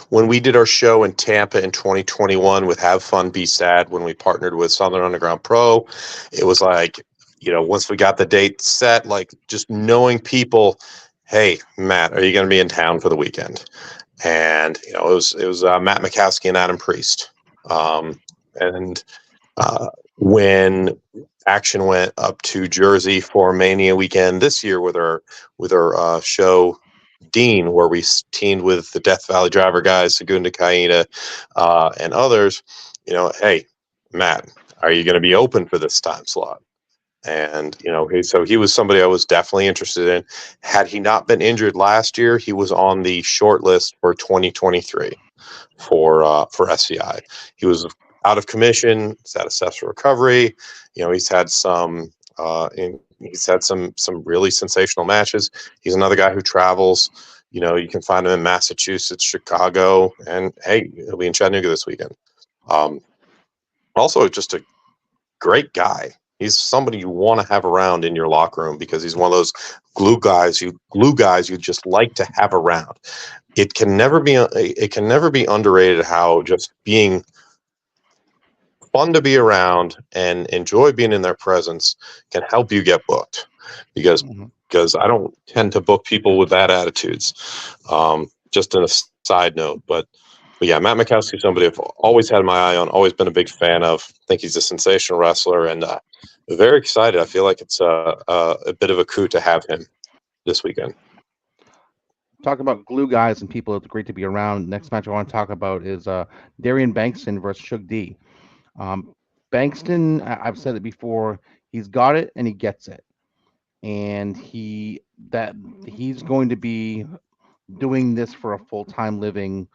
When we did our show in Tampa in 2021 with Have Fun, Be Sad, when we partnered with Southern Underground Pro, it was like, once we got the date set, like just knowing people, hey, Matt, are you going to be in town for the weekend? And, it was Matt Mikowski and Adam Priest. And when Action went up to Jersey for Mania weekend this year with our show, Dean, where we teamed with the Death Valley Driver guys, Segunda Caída, and others, hey, Matt, are you going to be open for this time slot? And, he was somebody I was definitely interested in. Had he not been injured last year, he was on the short list for 2023 for SCI. He was out of commission. He's had a successful recovery. He's had some, he's had some really sensational matches. He's another guy who travels. You can find him in Massachusetts, Chicago, and hey, he'll be in Chattanooga this weekend. Also, just a great guy. He's somebody you want to have around in your locker room because he's one of those glue guys you just like to have around. It can never be underrated how just being fun to be around and enjoy being in their presence can help you get booked because Mhm. because I don't tend to book people with bad attitudes. Just in a side note, but yeah, Matt Mikowski's somebody I've always had my eye on, always been a big fan of. I think he's a sensational wrestler, and very excited. I feel like it's a bit of a coup to have him this weekend. Talk about glue guys and people it's great to be around. Next match I want to talk about is Darian Bankston versus Shug D. Um, Bankston, I've said it before, he's got it and he gets it, and he's going to be doing this for a full time living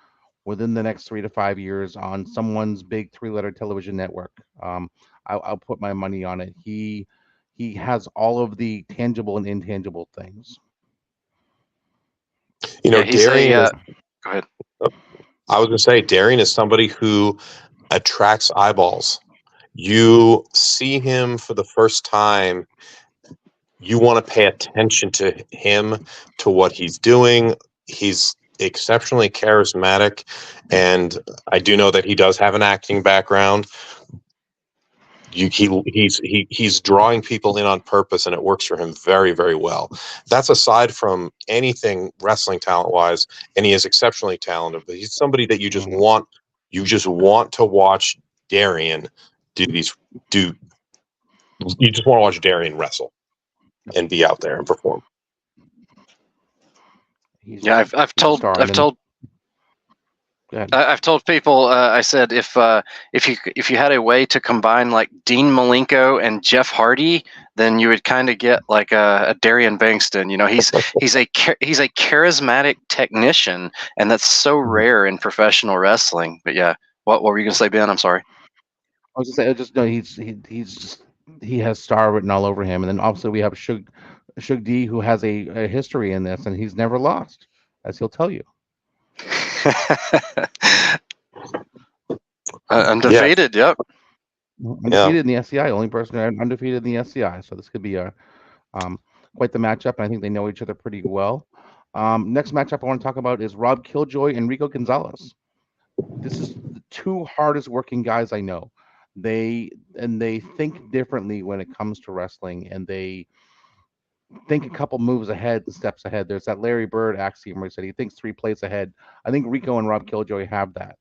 within the next 3 to 5 years on someone's big 3 letter television network. I'll put my money on it. He has all of the tangible and intangible things. Yeah, he's Darian a. is. Go ahead. I was going to say Darian is somebody who attracts eyeballs. You see him for the first time, you want to pay attention to him, to what he's doing. He's exceptionally charismatic, and I do know that he does have an acting background. He's drawing people in on purpose, and it works for him very, very well. That's aside from anything wrestling talent wise, and he is exceptionally talented. But he's somebody that Mhm. you just want to watch Darian do these do. You just want to watch Darian wrestle and be out there and perform. Yeah, I've He's a told star. And I've then told go ahead. I've told people. I said if you had a way to combine like Dean Malenko and Jeff Hardy, then you would kind of get like a Darian Bankston. He's a charismatic technician, and that's so Mhm. rare in professional wrestling. But yeah, what were you gonna say, Ben? I'm sorry. I was just saying, just no, he's just he has star written all over him, and then obviously we have Shug D who has a history in this, and he's never lost, as he'll tell you. Yeah, Undefeated. Yep. yeah. Undefeated in the SCI, only person undefeated in the SCI. So this could be a um, quite the matchup, and I think they know each other pretty well. Next matchup I want to talk about is Rob Killjoy and Rico Gonzalez. This is the two hardest working guys I know. They think differently when it comes to wrestling, and they think a couple moves ahead and steps ahead. There's that Larry Bird axiom where he said he thinks 3 plays ahead. I think Rico and Rob Killjoy have that.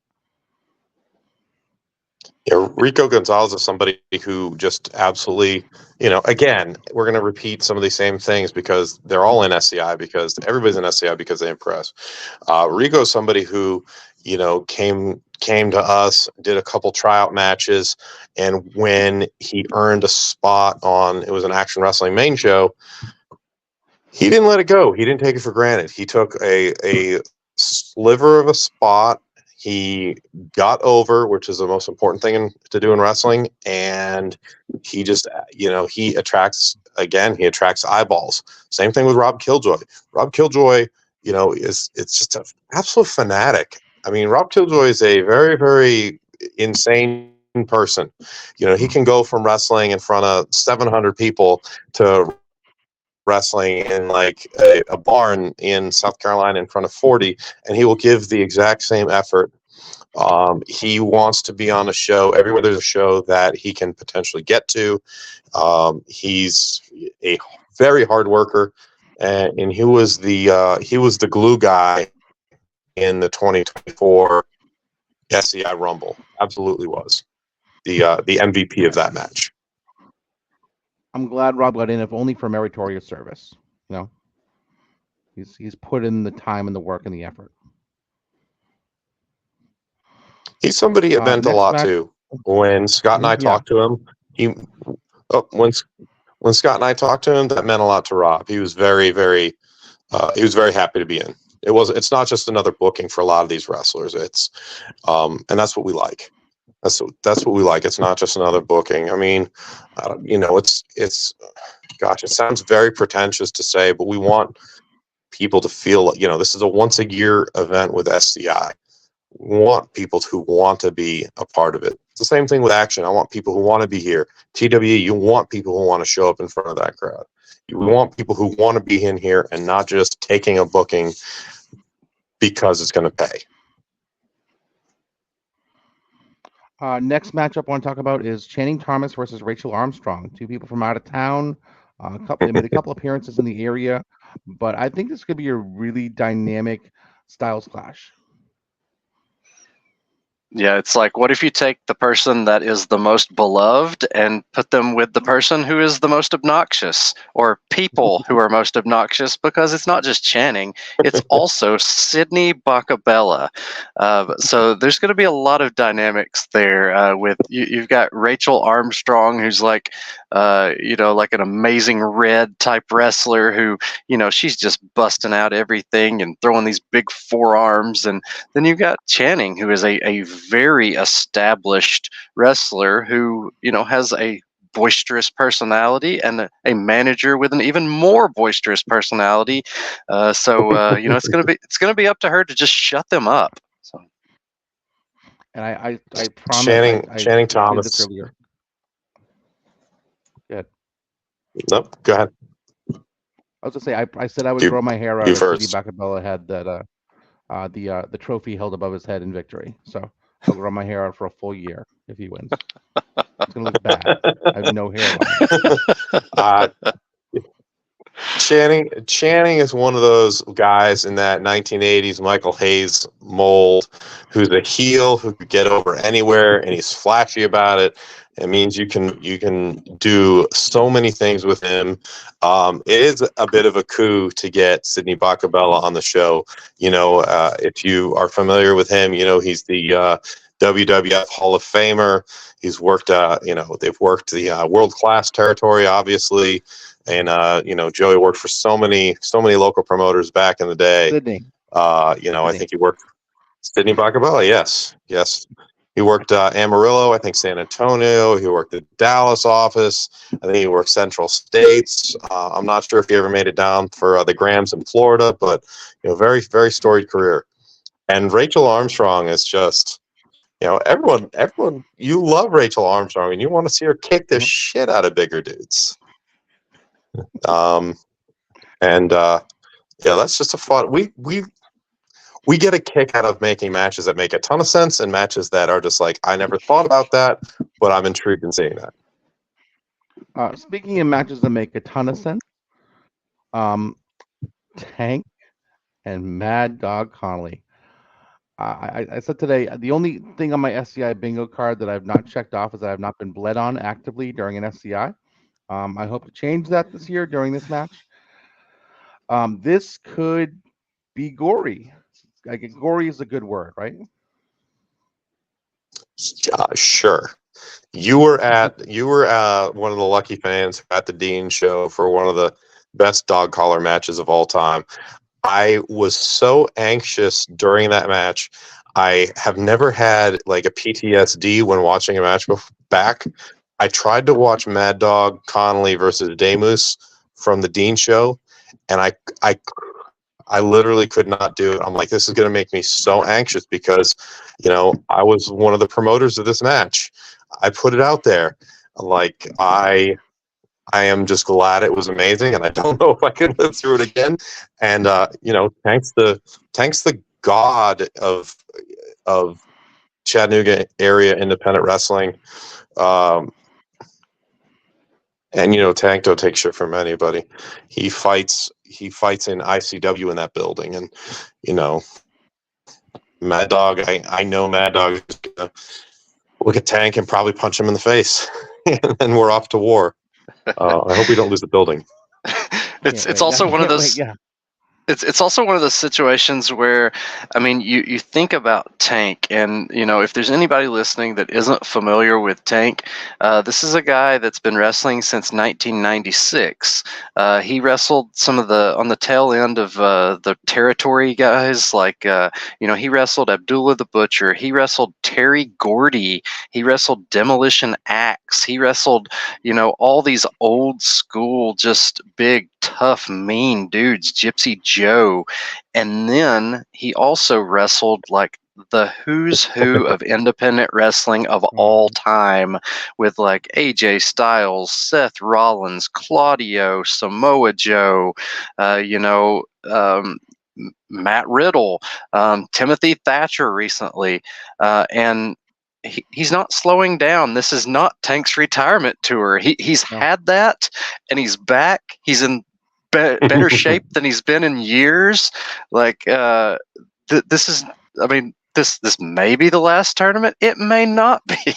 Yeah, Rico Gonzalez is somebody who just absolutely, again, we're going to repeat some of these same things because they're all in SCI, because everybody's in SCI because they impress. Rico is somebody who, came to us, did a couple tryout matches, and when he earned a spot on, it was an Action Wrestling main show, he didn't let it go. He didn't take it for granted. He took a sliver of a spot. He got over, which is the most important thing to do in wrestling, and he just, he attracts eyeballs. Same thing with Rob Killjoy. Rob Killjoy, it's just an absolute fanatic. I mean, Rob Killjoy is a very, very insane person. He can go from wrestling in front of 700 people to wrestling in like a barn in South Carolina in front of 40, and he will give the exact same effort. He wants to be on a show everywhere there's a show that he can potentially get to. He's a very hard worker, and he was the glue guy in the 2024 SCI Rumble. Absolutely was the MVP of that match. I'm glad Rob got in, if only for meritorious service. You know, he's put in the time and the work and the effort. He's somebody it meant a Next lot match. to. When Scott and I Yeah, talked to him, he oh, when Scott and I talked to him, that meant a lot to Rob. He was very, very he was very happy to be in. It's not just another booking for a lot of these wrestlers. And that's what we like. That's what we like. It's not just another booking. I mean, it's gosh, it sounds very pretentious to say, but we want people to feel, this is a once a year event with SCI. We want people who want to be a part of it. It's the same thing with Action. I want people who want to be here. TWE, you want people who want to show up in front of that crowd. We want people who want to be in here and not just taking a booking because it's going to pay. Next matchup I want to talk about is Channing Thomas versus Rachel Armstrong. Two people from out of town. They made a couple appearances in the area, but I think this could be a really dynamic styles clash. Yeah, it's like, what if you take the person that is the most beloved and put them with the person who is the most obnoxious, or people who are most obnoxious? Because it's not just Channing, it's also Sydney Bacabella. So there's going to be a lot of dynamics there. You've got Rachel Armstrong, who's like, like an amazing red type wrestler who, she's just busting out everything and throwing these big forearms. And then you've got Channing, who is a very established wrestler who, has a boisterous personality and a manager with an even more boisterous personality. It's gonna be up to her to just shut them up. So. And I promise Channing I Thomas. this earlier. Good. Nope. Go ahead. I was gonna say I said I would grow my hair out if Sydney Bacabella had that the trophy held above his head in victory. So I'll grow my hair out for a full year if he wins. It's gonna look bad. I have no hairline. Channing is one of those guys in that 1980s Michael Hayes mold, who's a heel who could get over anywhere, and he's flashy about it. It means you can do so many things with him. It is a bit of a coup to get Sydney Bacabella on the show. If you are familiar with him, he's the WWF Hall of Famer. He's worked, they've worked the world class territory, obviously. And Joey worked for so many local promoters back in the day. Sydney. Sydney. I think he worked Sydney Bacabella. Yes. He worked Amarillo, I think San Antonio. He worked the Dallas office. I think he worked Central States. I'm not sure if he ever made it down for the Grams in Florida, but very, very storied career. And Rachel Armstrong is just, everyone, you love Rachel Armstrong and you want to see her kick the shit out of bigger dudes. That's just a fun. We get a kick out of making matches that make a ton of sense and matches that are just like, I never thought about that, but I'm intrigued in seeing that. Speaking of matches that make a ton of sense, Tank and Mad Dog Connolly. I said today, the only thing on my SCI bingo card that I've not checked off is that I've not been bled on actively during an SCI. I hope to change that this year during this match. This could be gory. Gory is a good word, right? Sure. You were one of the lucky fans at the Dean show for one of the best dog collar matches of all time. I was so anxious during that match. I have never had like a PTSD when watching a match back. I tried to watch Mad Dog Connolly versus Damus from the Dean show, and I literally could not do it. I'm like, this is going to make me so anxious because, I was one of the promoters of this match. I put it out there. Like, I am just glad it was amazing, and I don't know if I can live through it again. And thanks the god of Chattanooga area independent wrestling. And Tank don't take shit from anybody. He fights in ICW in that building, and Mad Dog. I know Mad Dog is gonna look at Tank and probably punch him in the face, and then we're off to war. I hope we don't lose the building. It's also one of those. It's also one of those situations where, I mean, you think about Tank, and if there's anybody listening that isn't familiar with Tank, this is a guy that's been wrestling since 1996. He wrestled some of the on the tail end of the territory guys, like he wrestled Abdullah the Butcher, he wrestled Terry Gordy, he wrestled Demolition Axe, he wrestled all these old school, just big, tough, mean dudes, Gypsy Joe. And then he also wrestled like the who's who of independent wrestling of all Mhm. time, with like AJ Styles, Seth Rollins, Claudio, Samoa Joe, uh, you know, um, Matt Riddle, Timothy Thatcher recently. And he's not slowing down. This is not Tank's retirement tour. He's No. had that, and he's back. He's in better shape than he's been in years. Like this is, I mean, this may be the last tournament. It may not be.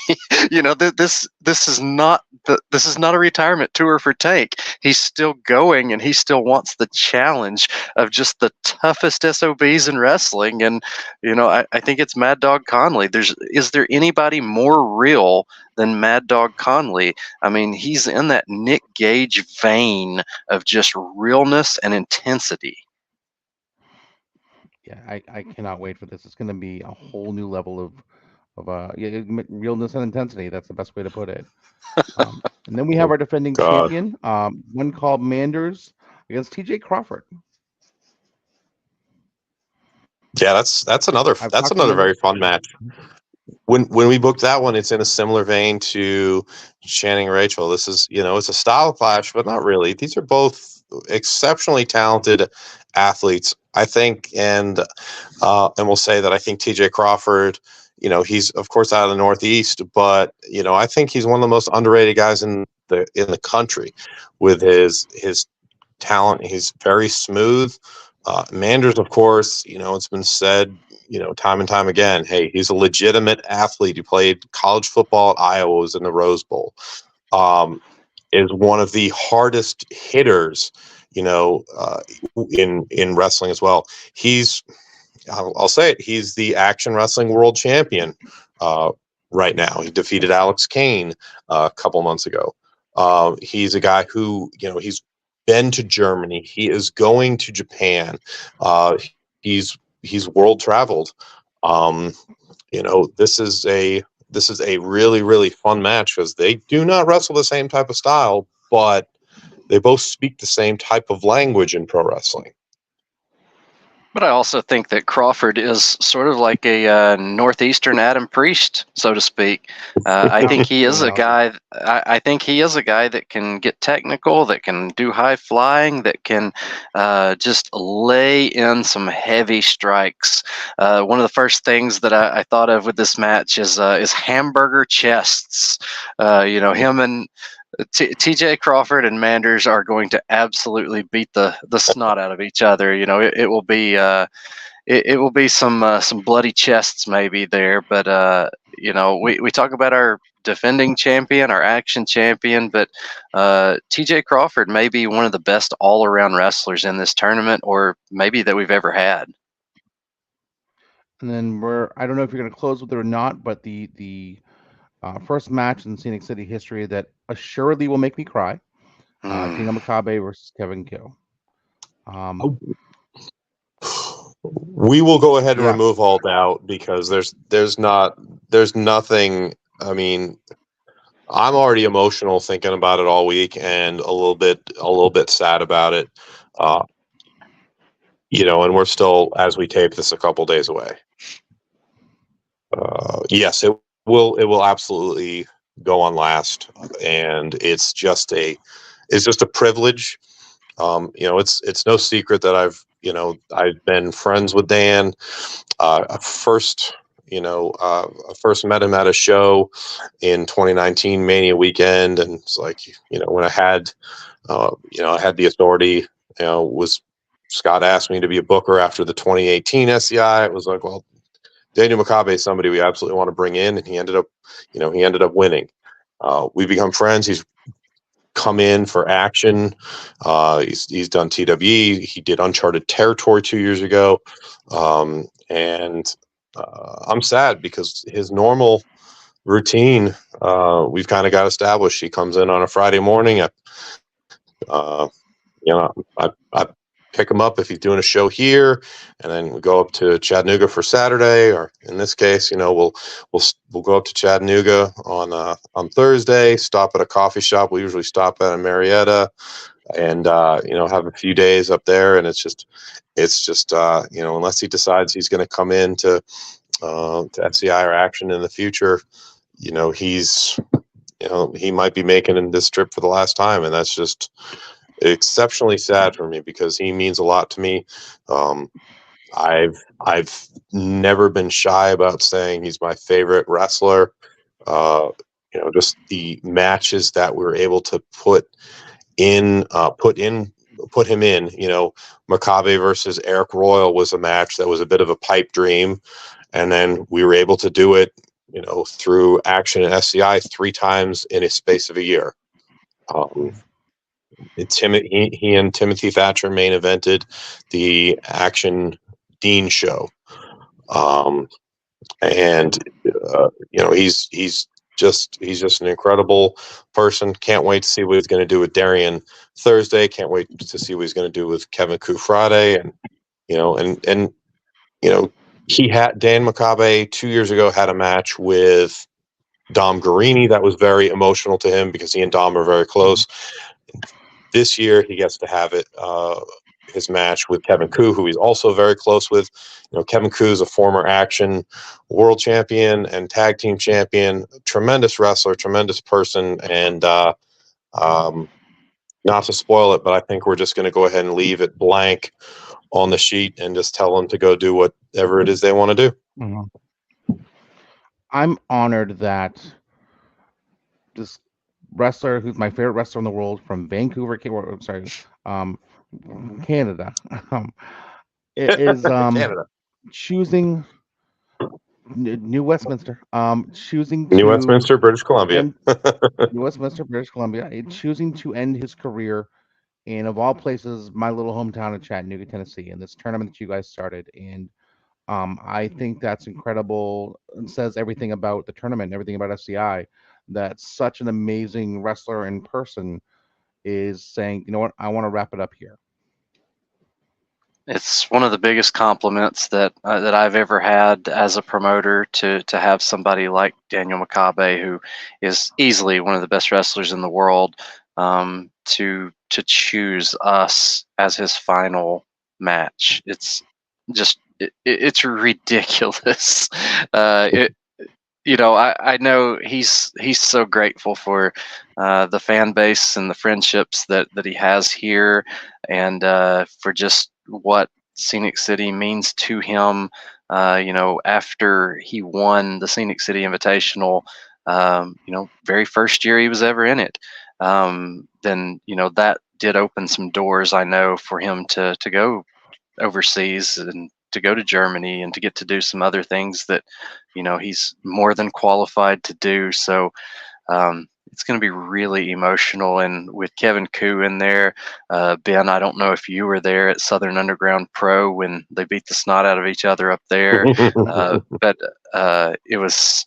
This is not this is not a retirement tour for Tank. He's still going, and he still wants the challenge of just the toughest SOBs in wrestling. And I think it's Mad Dog Conley. Is there anybody more real than Mad Dog Conley? I mean, he's in that Nick Gage vein of just realness and intensity. Yeah, I cannot wait for this. It's going to be a whole new level of realness and intensity. That's the best way to put it. And then we have Oh our defending God. champion, one called Manders against TJ Crawford. Yeah, that's another I've that's talked to another very Manders. fun match. When we booked that one, it's in a similar vein to Channing Rachel. This is, it's a style clash, but not really. These are both exceptionally talented athletes, I think, and we'll say that I think TJ Crawford, he's of course out of the Northeast, but I think he's one of the most underrated guys in the country with his talent. He's very smooth. Manders, of course, it's been said, time and time again, hey, he's a legitimate athlete. He played college football at Iowa, was in the Rose Bowl. Is one of the hardest hitters, in wrestling as well. I'll say it, he's the action wrestling world champion right now. He defeated Alex Kane a couple months ago. He's a guy who, he's been to Germany. He is going to Japan. Uh, he's world traveled. Um, this is a really, really fun match because they do not wrestle the same type of style, but they both speak the same type of language in pro wrestling. But I also think that Crawford is sort of like a northeastern Adam Priest, so to speak. I think he Good is a analogy. guy. I think he is a guy that can get technical, that can do high flying, that can just lay in some heavy strikes. One of the first things that I thought of with this match is hamburger chests. Him and TJ Crawford and Manders are going to absolutely beat the snot out of each other. It will be it will be some bloody chests maybe there, but we talk about our defending champion, our action champion, but TJ Crawford may be one of the best all around wrestlers in this tournament, or maybe that we've ever had. And then I don't know if you're going to close with it or not, but the first match in Scenic City history that assuredly will make me cry, Hmm. Dino Makabe versus Kevin Kill. Um, We will go ahead and yeah, remove all doubt because there's nothing. I mean, I'm already emotional thinking about it all week and a little bit sad about it. Uh, and we're still, as we tape this, a couple days away. Yes, it will absolutely go on last, and it's just a privilege. It's no secret that I've been friends with Dan. I first met him at a show in 2019 Mania weekend, and it's like, when I had the authority, was Scott asked me to be a booker after the 2018 SCI. It was like, well, Daniel McCabe is somebody we absolutely want to bring in, and he ended up winning. We become friends. come in for action. He's done TWE. He did Uncharted Territory 2 years ago, and I'm sad because his normal routine we've kind of got established. He comes in on a Friday morning. Uh, I pick him up if he's doing a show here, and then we go up to Chattanooga for Saturday, or in this case, we'll go up to Chattanooga on Thursday. Stop at a coffee shop. We usually stop at a Marietta, and have a few days up there. And it's just unless he decides he's going to come in to FCI or Action in the future, he's he might be making this trip for the last time, and that's just exceptionally sad for me because he means a lot to me. I've never been shy about saying he's my favorite wrestler. Just the matches that we were able to put him in. Makabe versus Eric Royal was a match that was a bit of a pipe dream, and then we were able to do it, through Action and SCI 3 times in a space of a year. He and Timothy Thatcher main evented the Action Dean show, and he's just an incredible person. Can't wait to see what he's going to do with Darian Thursday. Can't wait to see what he's going to do with Kevin Koo Friday, and he had Dan Makabe 2 years ago had a match with Dom Guarini that was very emotional to him because he and Dom are very close. This year, he gets to have his match with Kevin Koo, who he's also very close with. Kevin Koo is a former Action world champion and tag team champion, tremendous wrestler, tremendous person, and not to spoil it, but I think we're just going to go ahead and leave it blank on the sheet and just tell them to go do whatever it is they want to do. Mm-hmm. I'm honored that this wrestler, who's my favorite wrestler in the world, from Vancouver, Canada, is Canada. choosing New Westminster, choosing New to Westminster, British Columbia. end New Westminster, British Columbia, choosing to end his career in, of all places, my little hometown of Chattanooga, Tennessee, in this tournament that you guys started. And I think that's incredible and says everything about the tournament and everything about SCI. That such an amazing wrestler in person is saying, you know what, I want to wrap it up here. It's one of the biggest compliments that I've ever had as a promoter to have somebody like Daniel Makabe, who is easily one of the best wrestlers in the world, to choose us as his final match. It's just it's ridiculous. I know he's so grateful for the fan base and the friendships that he has here, and for just what Scenic City means to him. After he won the Scenic City Invitational, very first year he was ever in it, then that did open some doors, I know, for him to go overseas and to go to Germany and to get to do some other things that he's more than qualified to do. So it's going to be really emotional. And with Kevin Koo in there, Ben, I don't know if you were there at Southern Underground Pro when they beat the snot out of each other up there, but it was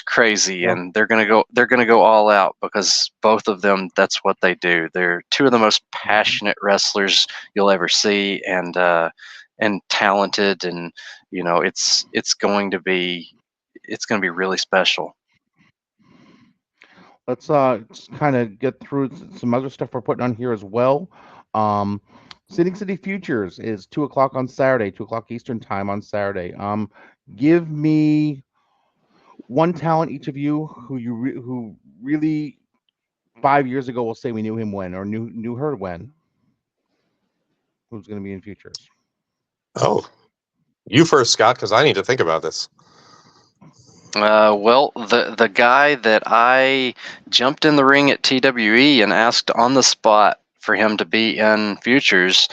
crazy. Yeah. And they're going to go all out because both of them, that's what they do. They're two of the most passionate wrestlers you'll ever see, and talented, and it's going to be really special. Let's kind of get through some other stuff we're putting on here as well. Scenic City Futures is 2 o'clock on Saturday, 2 o'clock Eastern time on Saturday. Give me one talent, each of you, who really 5 years ago will say we knew him when, or knew her when. Who's going to be in Futures? Oh, you first, Scott, because I need to think about this. Well, the guy that I jumped in the ring at TWE and asked on the spot for him to be in Futures,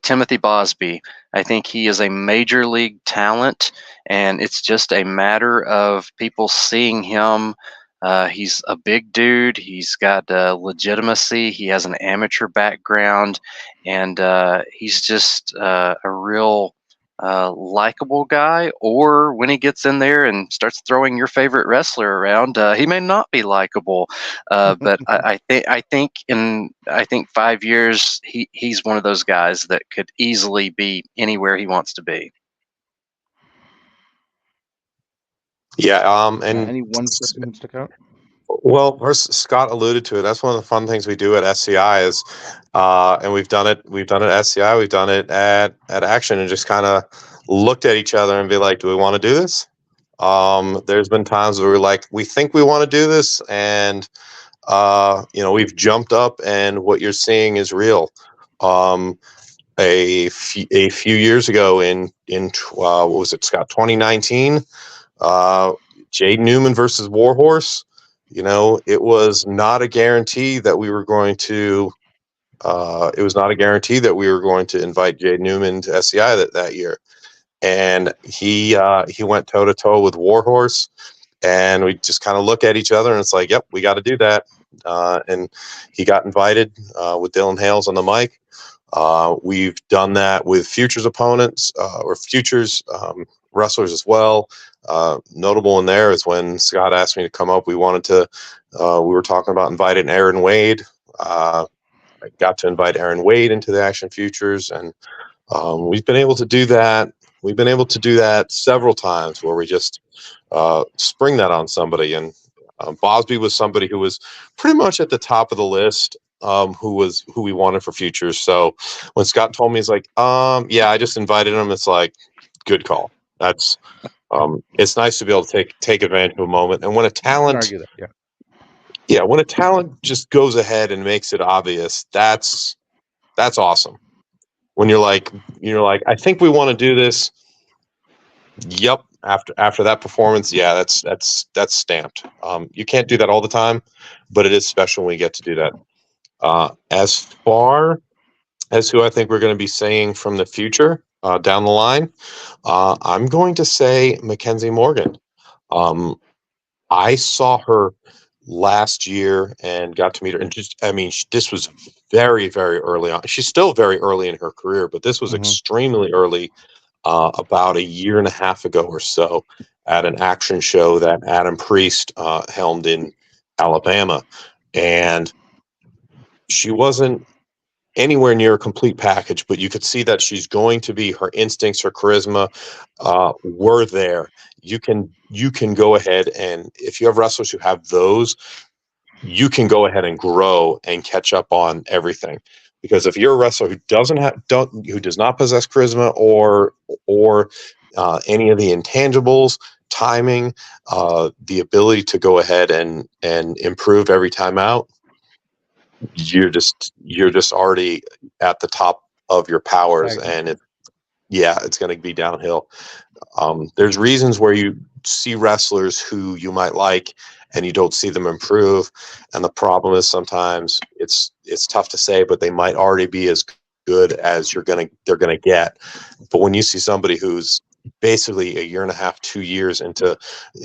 Timothy Bosby. I think he is a major league talent, and it's just a matter of people seeing him He's a big dude. He's got legitimacy. He has an amateur background, and he's just a real likable guy. Or when he gets in there and starts throwing your favorite wrestler around, he may not be likable. But I think 5 years, he's one of those guys that could easily be anywhere he wants to be. Yeah, Yeah, and any one person can stick out. well, first Scott alluded to it. That's one of the fun things we do at SCI is, and we've done it. We've done it at SCI. We've done it at Action, and just kind of looked at each other and be like, "Do we want to do this?" There's been times where we're like, "We think we want to do this," and we've jumped up, and what you're seeing is real. Um, a few years ago in what was it, Scott? 2019. Jade Newman versus Warhorse. It was not a guarantee that we were going to. It was not a guarantee that we were going to invite Jade Newman to SCI that year, and he went toe to toe with Warhorse, and we just kind of look at each other and it's like, yep, we got to do that. And he got invited with Dylan Hales on the mic. We've done that with futures opponents or futures wrestlers as well. Notable in there is when Scott asked me to come up. We were talking about inviting Aaron Wade. I got to invite Aaron Wade into the Action Futures, and we've been able to do that. We've been able to do that several times where we just spring that on somebody. And Bosby was somebody who was pretty much at the top of the list, who we wanted for futures. So when Scott told me, he's like, yeah, I just invited him. It's like, good call. That's it's nice to be able to take advantage of a moment. And when a You can talent, argue that. Yeah. yeah, when a talent just goes ahead and makes it obvious, that's awesome. When you're like, I think we want to do this. Yep. After that performance, yeah, that's stamped. You can't do that all the time, but it is special when we get to do that. As far as who I think we're going to be saying from the future down the line, I'm going to say Mackenzie Morgan. I saw her last year and got to meet her, and this was very, very early on. She's still very early in her career, but this was extremely early. About a year and a half ago or so, at an action show that Adam Priest helmed in Alabama, and she wasn't anywhere near a complete package, but you could see that she's going to be, her instincts, her charisma were there. You can go ahead, and if you have wrestlers who have those, you can go ahead and grow and catch up on everything. Because if you're a wrestler who who does not possess charisma or any of the intangibles, timing, the ability to go ahead and improve every time out, you're just already at the top of your powers, and it's going to be downhill. There's reasons where you see wrestlers who you might like and you don't see them improve, and the problem is sometimes it's tough to say, but they might already be as good as they're gonna get. But when you see somebody who's basically a year and a half, 2 years into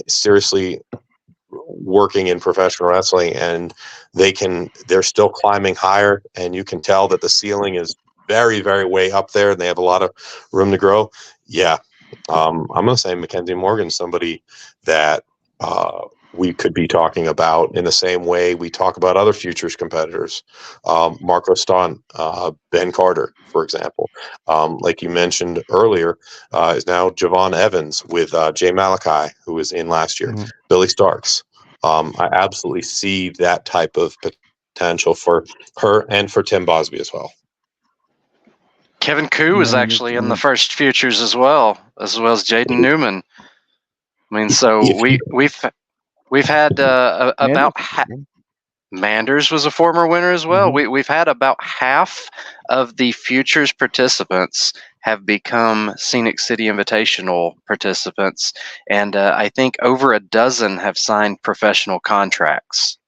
seriously working in professional wrestling, and they're still climbing higher, and you can tell that the ceiling is very, very way up there, and they have a lot of room to grow. Yeah, I'm going to say Mackenzie Morgan, somebody that we could be talking about in the same way we talk about other futures competitors. Marco Stunt, Ben Carter, for example. Like you mentioned earlier, is now Javon Evans with Jay Malachi, who was in last year. Billy Starks. I absolutely see that type of potential for her and for Tim Bosby as well. Kevin Koo was actually in the first futures as well as Jaden Newman. I mean, so we've had about Manders was a former winner as well. We've had about half of the futures participants have become Scenic City Invitational participants, and I think over a dozen have signed professional contracts.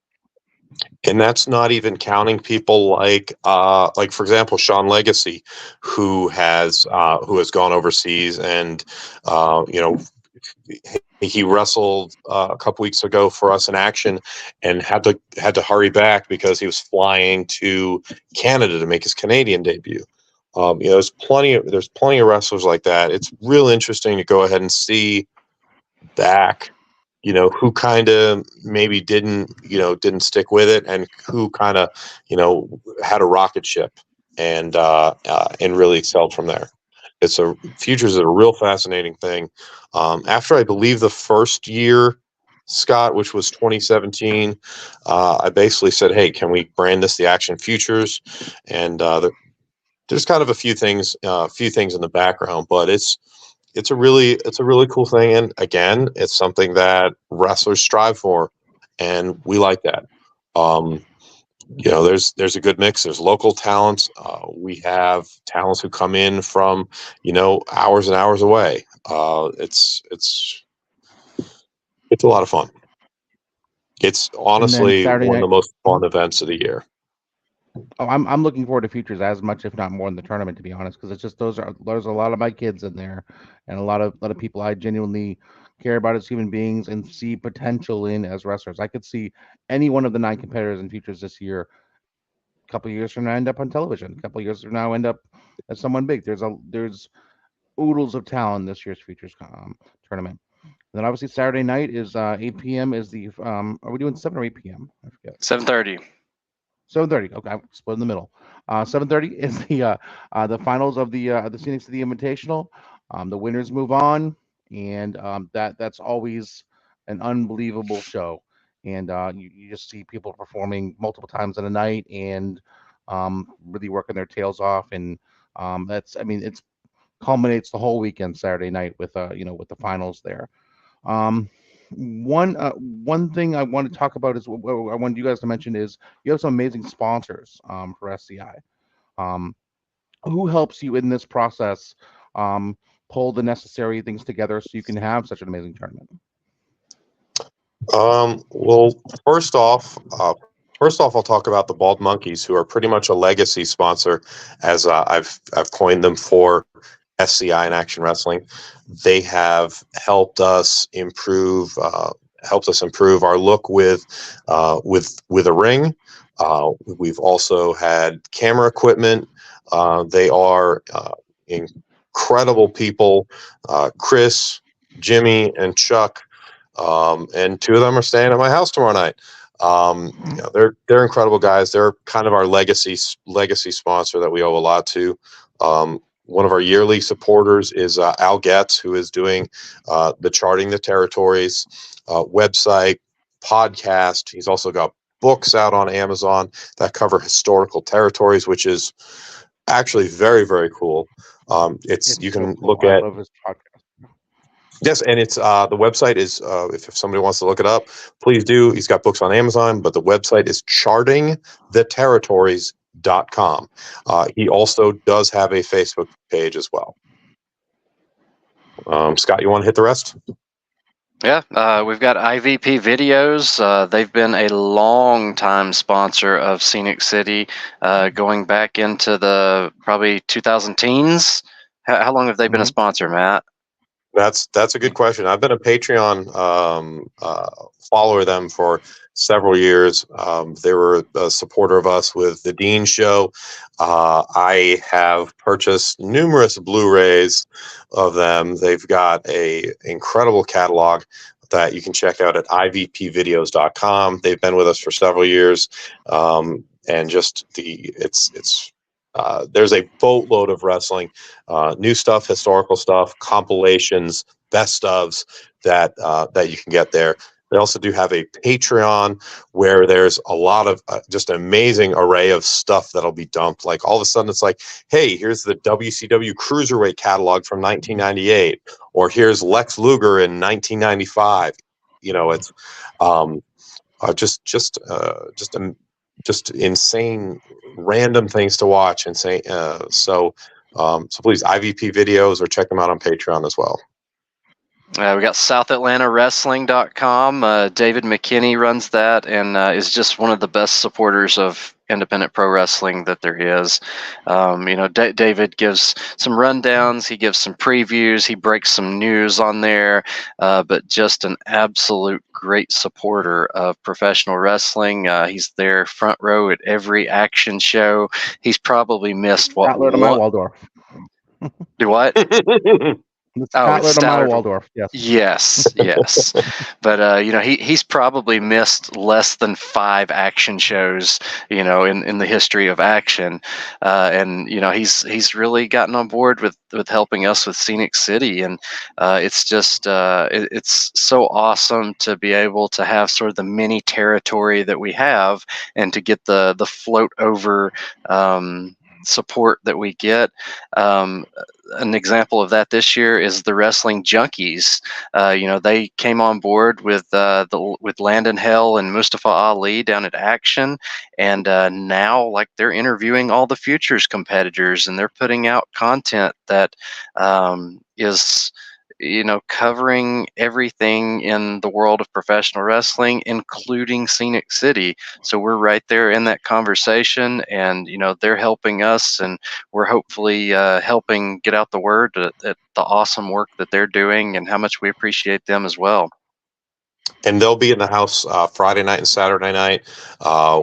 And that's not even counting people like for example, Sean Legacy, who has gone overseas and he wrestled a couple weeks ago for us in action, and had to hurry back because he was flying to Canada to make his Canadian debut. There's plenty of wrestlers like that. It's real interesting to go ahead and see back, who kind of maybe didn't stick with it, and who kind of, had a rocket ship and really excelled from there. Futures is a real fascinating thing. After I believe the first year, Scott, which was 2017, I basically said, "Hey, can we brand this the Action Futures?" And there's kind of a few things in the background, but it's a really cool thing, and again, it's something that wrestlers strive for, and we like that. Um, there's a good mix. There's local talents. We have talents who come in from hours and hours away. It's a lot of fun. It's And then honestly Saturday one of the night. most fun events of the year. Oh, I'm looking forward to futures as much, if not more, than the tournament, to be honest, because it's just there's a lot of my kids in there, and a lot of people I genuinely care about as human beings and see potential in as wrestlers. I could see any one of the 9 competitors in futures this year, a couple of years from now, end up on television. A couple of years from now, end up as someone big. There's oodles of talent in this year's futures tournament. And then obviously Saturday night is 8 p.m. is the are we doing 7 or 8 p.m.? I forget. 7:30. 7:30. Okay, I'm split in the middle. 7:30 is the finals of the Scenic City Invitational. The winners move on, and that's always an unbelievable show. And you just see people performing multiple times in a night and really working their tails off. And I mean, it's culminates the whole weekend Saturday night with with the finals there. Um, one thing I want to talk about is what I wanted you guys to mention is you have some amazing sponsors for SCI. Um, who helps you in this process pull the necessary things together so you can have such an amazing tournament? Well, first off, I'll talk about the Bald Monkeys, who are pretty much a legacy sponsor, as I've coined them for SCI and Action Wrestling. They have helped us improve our look with a ring. We've also had camera equipment. They are incredible people. Chris, Jimmy, and Chuck, and two of them are staying at my house tomorrow night. They're incredible guys. They're kind of our legacy sponsor that we owe a lot to. One of our yearly supporters is Al Getz, who is doing the Charting the Territories website, podcast. He's also got books out on Amazon that cover historical territories, which is actually very, very cool. It's It's You so can cool. look I at. love his podcast. Yes, and it's the website is if somebody wants to look it up, please do. He's got books on Amazon, but the website is chartingtheterritories.com. He also does have a Facebook page as well. Scott, you want to hit the rest? Yeah, we've got IVP Videos. They've been a long time sponsor of Scenic City, going back into the probably 2000 teens. How long have they been a Hmm. sponsor, Matt? That's a good question. I've been a Patreon follower of them for several years. They were a supporter of us with the Dean Show. I have purchased numerous Blu-rays of them. They've got a incredible catalog that you can check out at ivpvideos.com. They've been with us for several years, and just there's a boatload of wrestling, new stuff, historical stuff, compilations, best ofs that you can get there. They also do have a Patreon where there's a lot of just an amazing array of stuff that'll be dumped. Like all of a sudden, it's like, hey, here's the WCW Cruiserweight catalog from 1998, or here's Lex Luger in 1995. It's um, just insane random things to watch and say. So please, IVP videos, or check them out on Patreon as well. We got SouthAtlantaWrestling.com. David McKinney runs that and is just one of the best supporters of independent pro wrestling that there is. David gives some rundowns, he gives some previews, he breaks some news on there, but just an absolute great supporter of professional wrestling. He's there front row at every action show. He's probably missed what Statler to my one. Waldorf. Do what? The Oh, it's Statler to my Statler. Waldorf. Yes. Yes. But he's probably missed less than 5 action shows, in the history of action, and he's really gotten on board with helping us with Scenic City, and it's just it's so awesome to be able to have sort of the mini territory that we have, and to get the float over support that we get. An example of that this year is the Wrestling Junkies. They came on board with Landon Hell and Mustafa Ali down at Action, and now like they're interviewing all the futures competitors, and they're putting out content that is covering everything in the world of professional wrestling, including Scenic City. So we're right there in that conversation, and they're helping us, and we're hopefully helping get out the word at the awesome work that they're doing, and how much we appreciate them as well. And they'll be in the house Friday night and Saturday night,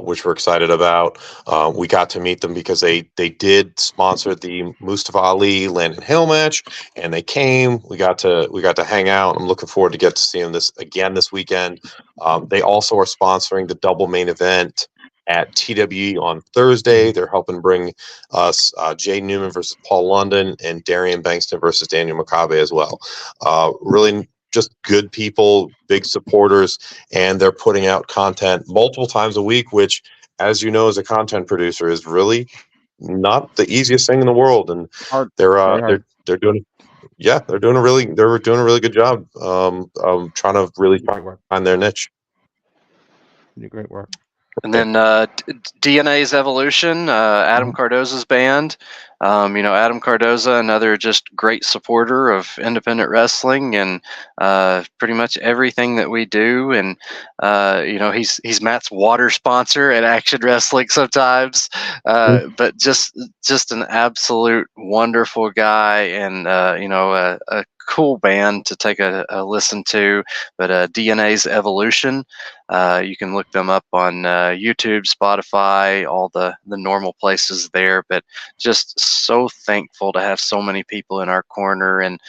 which we're excited about. We got to meet them because they did sponsor the Mustafa Ali Landon Hill match, and they came. We got to hang out. I'm looking forward to get to see them this weekend. They also are sponsoring the double main event at TWE on Thursday. They're helping bring us Jay Newman versus Paul London and Darian Bankston versus Daniel McCabe as well. Really just good people, big supporters, and they're putting out content multiple times a week, which, as you know, as a content producer, is really not the easiest thing in the world. And Hard. they're doing a really good job trying to really find their niche. You do great work. And then DNA's Evolution, Adam Cardoza's band. Adam Cardoza, another just great supporter of independent wrestling and pretty much everything that we do. And he's Matt's water sponsor at Action Wrestling sometimes, but just an absolute wonderful guy, and a cool band to take a listen to. But DNA's Evolution, you can look them up on YouTube, Spotify, all the normal places there. But just so thankful to have so many people in our corner. And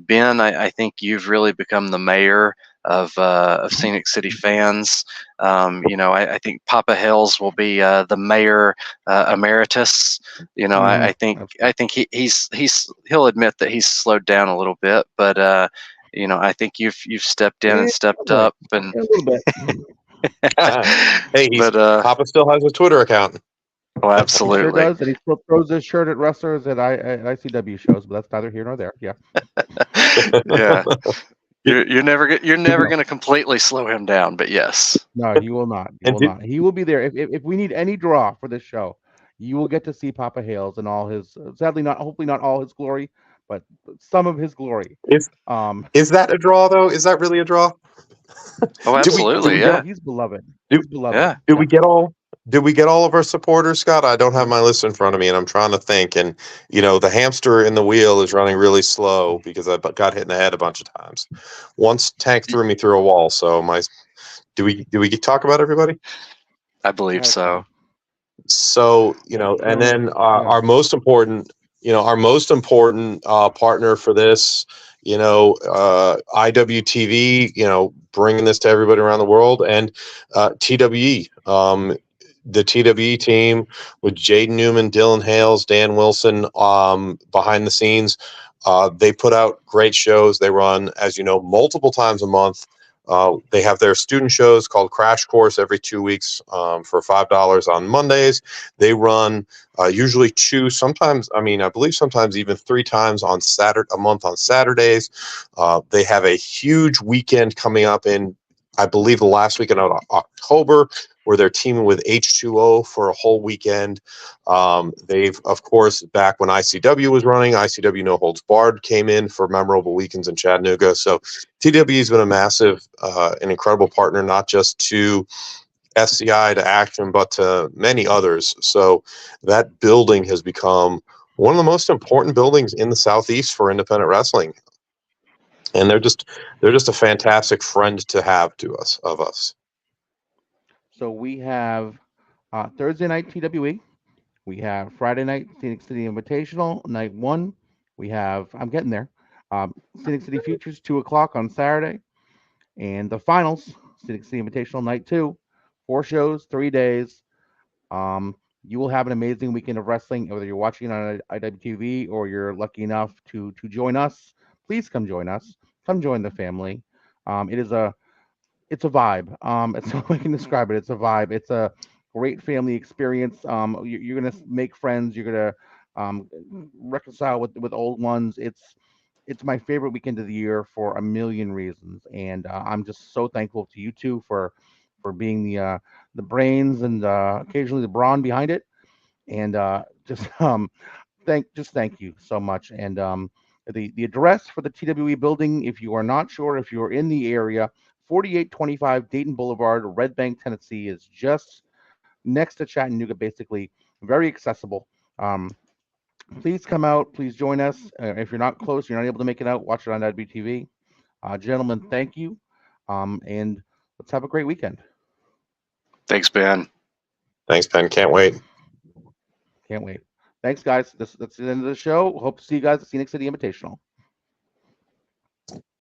Ben, I think you've really become the mayor of Scenic City fans. I think Papa Hills will be the mayor emeritus. I think he'll admit that he's slowed down a little bit, but I think you've stepped in and stepped up, and a little bit. Hey, Papa still has a Twitter account. Oh, absolutely. He sure does, and he still throws his shirt at wrestlers at ICW shows, but that's neither here nor there. Yeah. Yeah. You're never going to completely slow him down, but yes. No, he will not. He will be there if we need any draw for this show. You will get to see Papa Hales and all his. Hopefully not all his glory, but some of his glory. Is that a draw though? Is that really a draw? Oh, absolutely. Yeah. He's beloved. Yeah. Did we get all of our supporters, Scott? I don't have my list in front of me, and I'm trying to think. And the hamster in the wheel is running really slow because I got hit in the head a bunch of times. Once Tank threw me through a wall. So do we talk about everybody? I believe so. So and then our most important partner for this, IWTV, bringing this to everybody around the world, and TWE, the TWE team with Jaden Newman, Dylan Hales, Dan Wilson, behind the scenes. They put out great shows. They run, as you know, multiple times a month. They have their student shows called Crash Course every 2 weeks for $5 on Mondays. They run usually 2, sometimes, I believe sometimes even 3 times a month on Saturdays. They have a huge weekend coming up in, I believe, the last weekend of October, where they're teaming with H2O for a whole weekend. They've, of course, back when ICW was running, ICW No Holds Barred came in for memorable weekends in Chattanooga. So TWE has been a massive, an incredible partner, not just to SCI to Action, but to many others. So that building has become one of the most important buildings in the Southeast for independent wrestling, and they're just a fantastic friend to have to us of us. So we have Thursday night TWE. We have Friday night Scenic City Invitational, night one. We have, I'm getting there, Scenic City Futures, 2 o'clock on Saturday. And the finals, Scenic City Invitational, night two. 4 shows, 3 days. Um, you will have an amazing weekend of wrestling, whether you're watching on IWTV or you're lucky enough to join us. Please come join us. Come join the family. It is a it's a vibe. It's how I can describe it. It's a vibe. It's a great family experience. You're gonna make friends. You're gonna reconcile with old ones. It's my favorite weekend of the year for a million reasons, and I'm just so thankful to you two for being the brains and occasionally the brawn behind it, and just thank you so much. And the address for the TWE building, if you are not sure, if you're in the area, 4825 Dayton Boulevard, Red Bank, Tennessee, is just next to Chattanooga, basically very accessible. Um, please come out. Please join us. If you're not close, you're not able to make it out, watch it on WTV. Gentlemen, thank you. And let's have a great weekend. Thanks, Ben. Thanks, Ben. Can't wait. Can't wait. Thanks, guys. That's the end of the show. Hope to see you guys at Scenic City Invitational.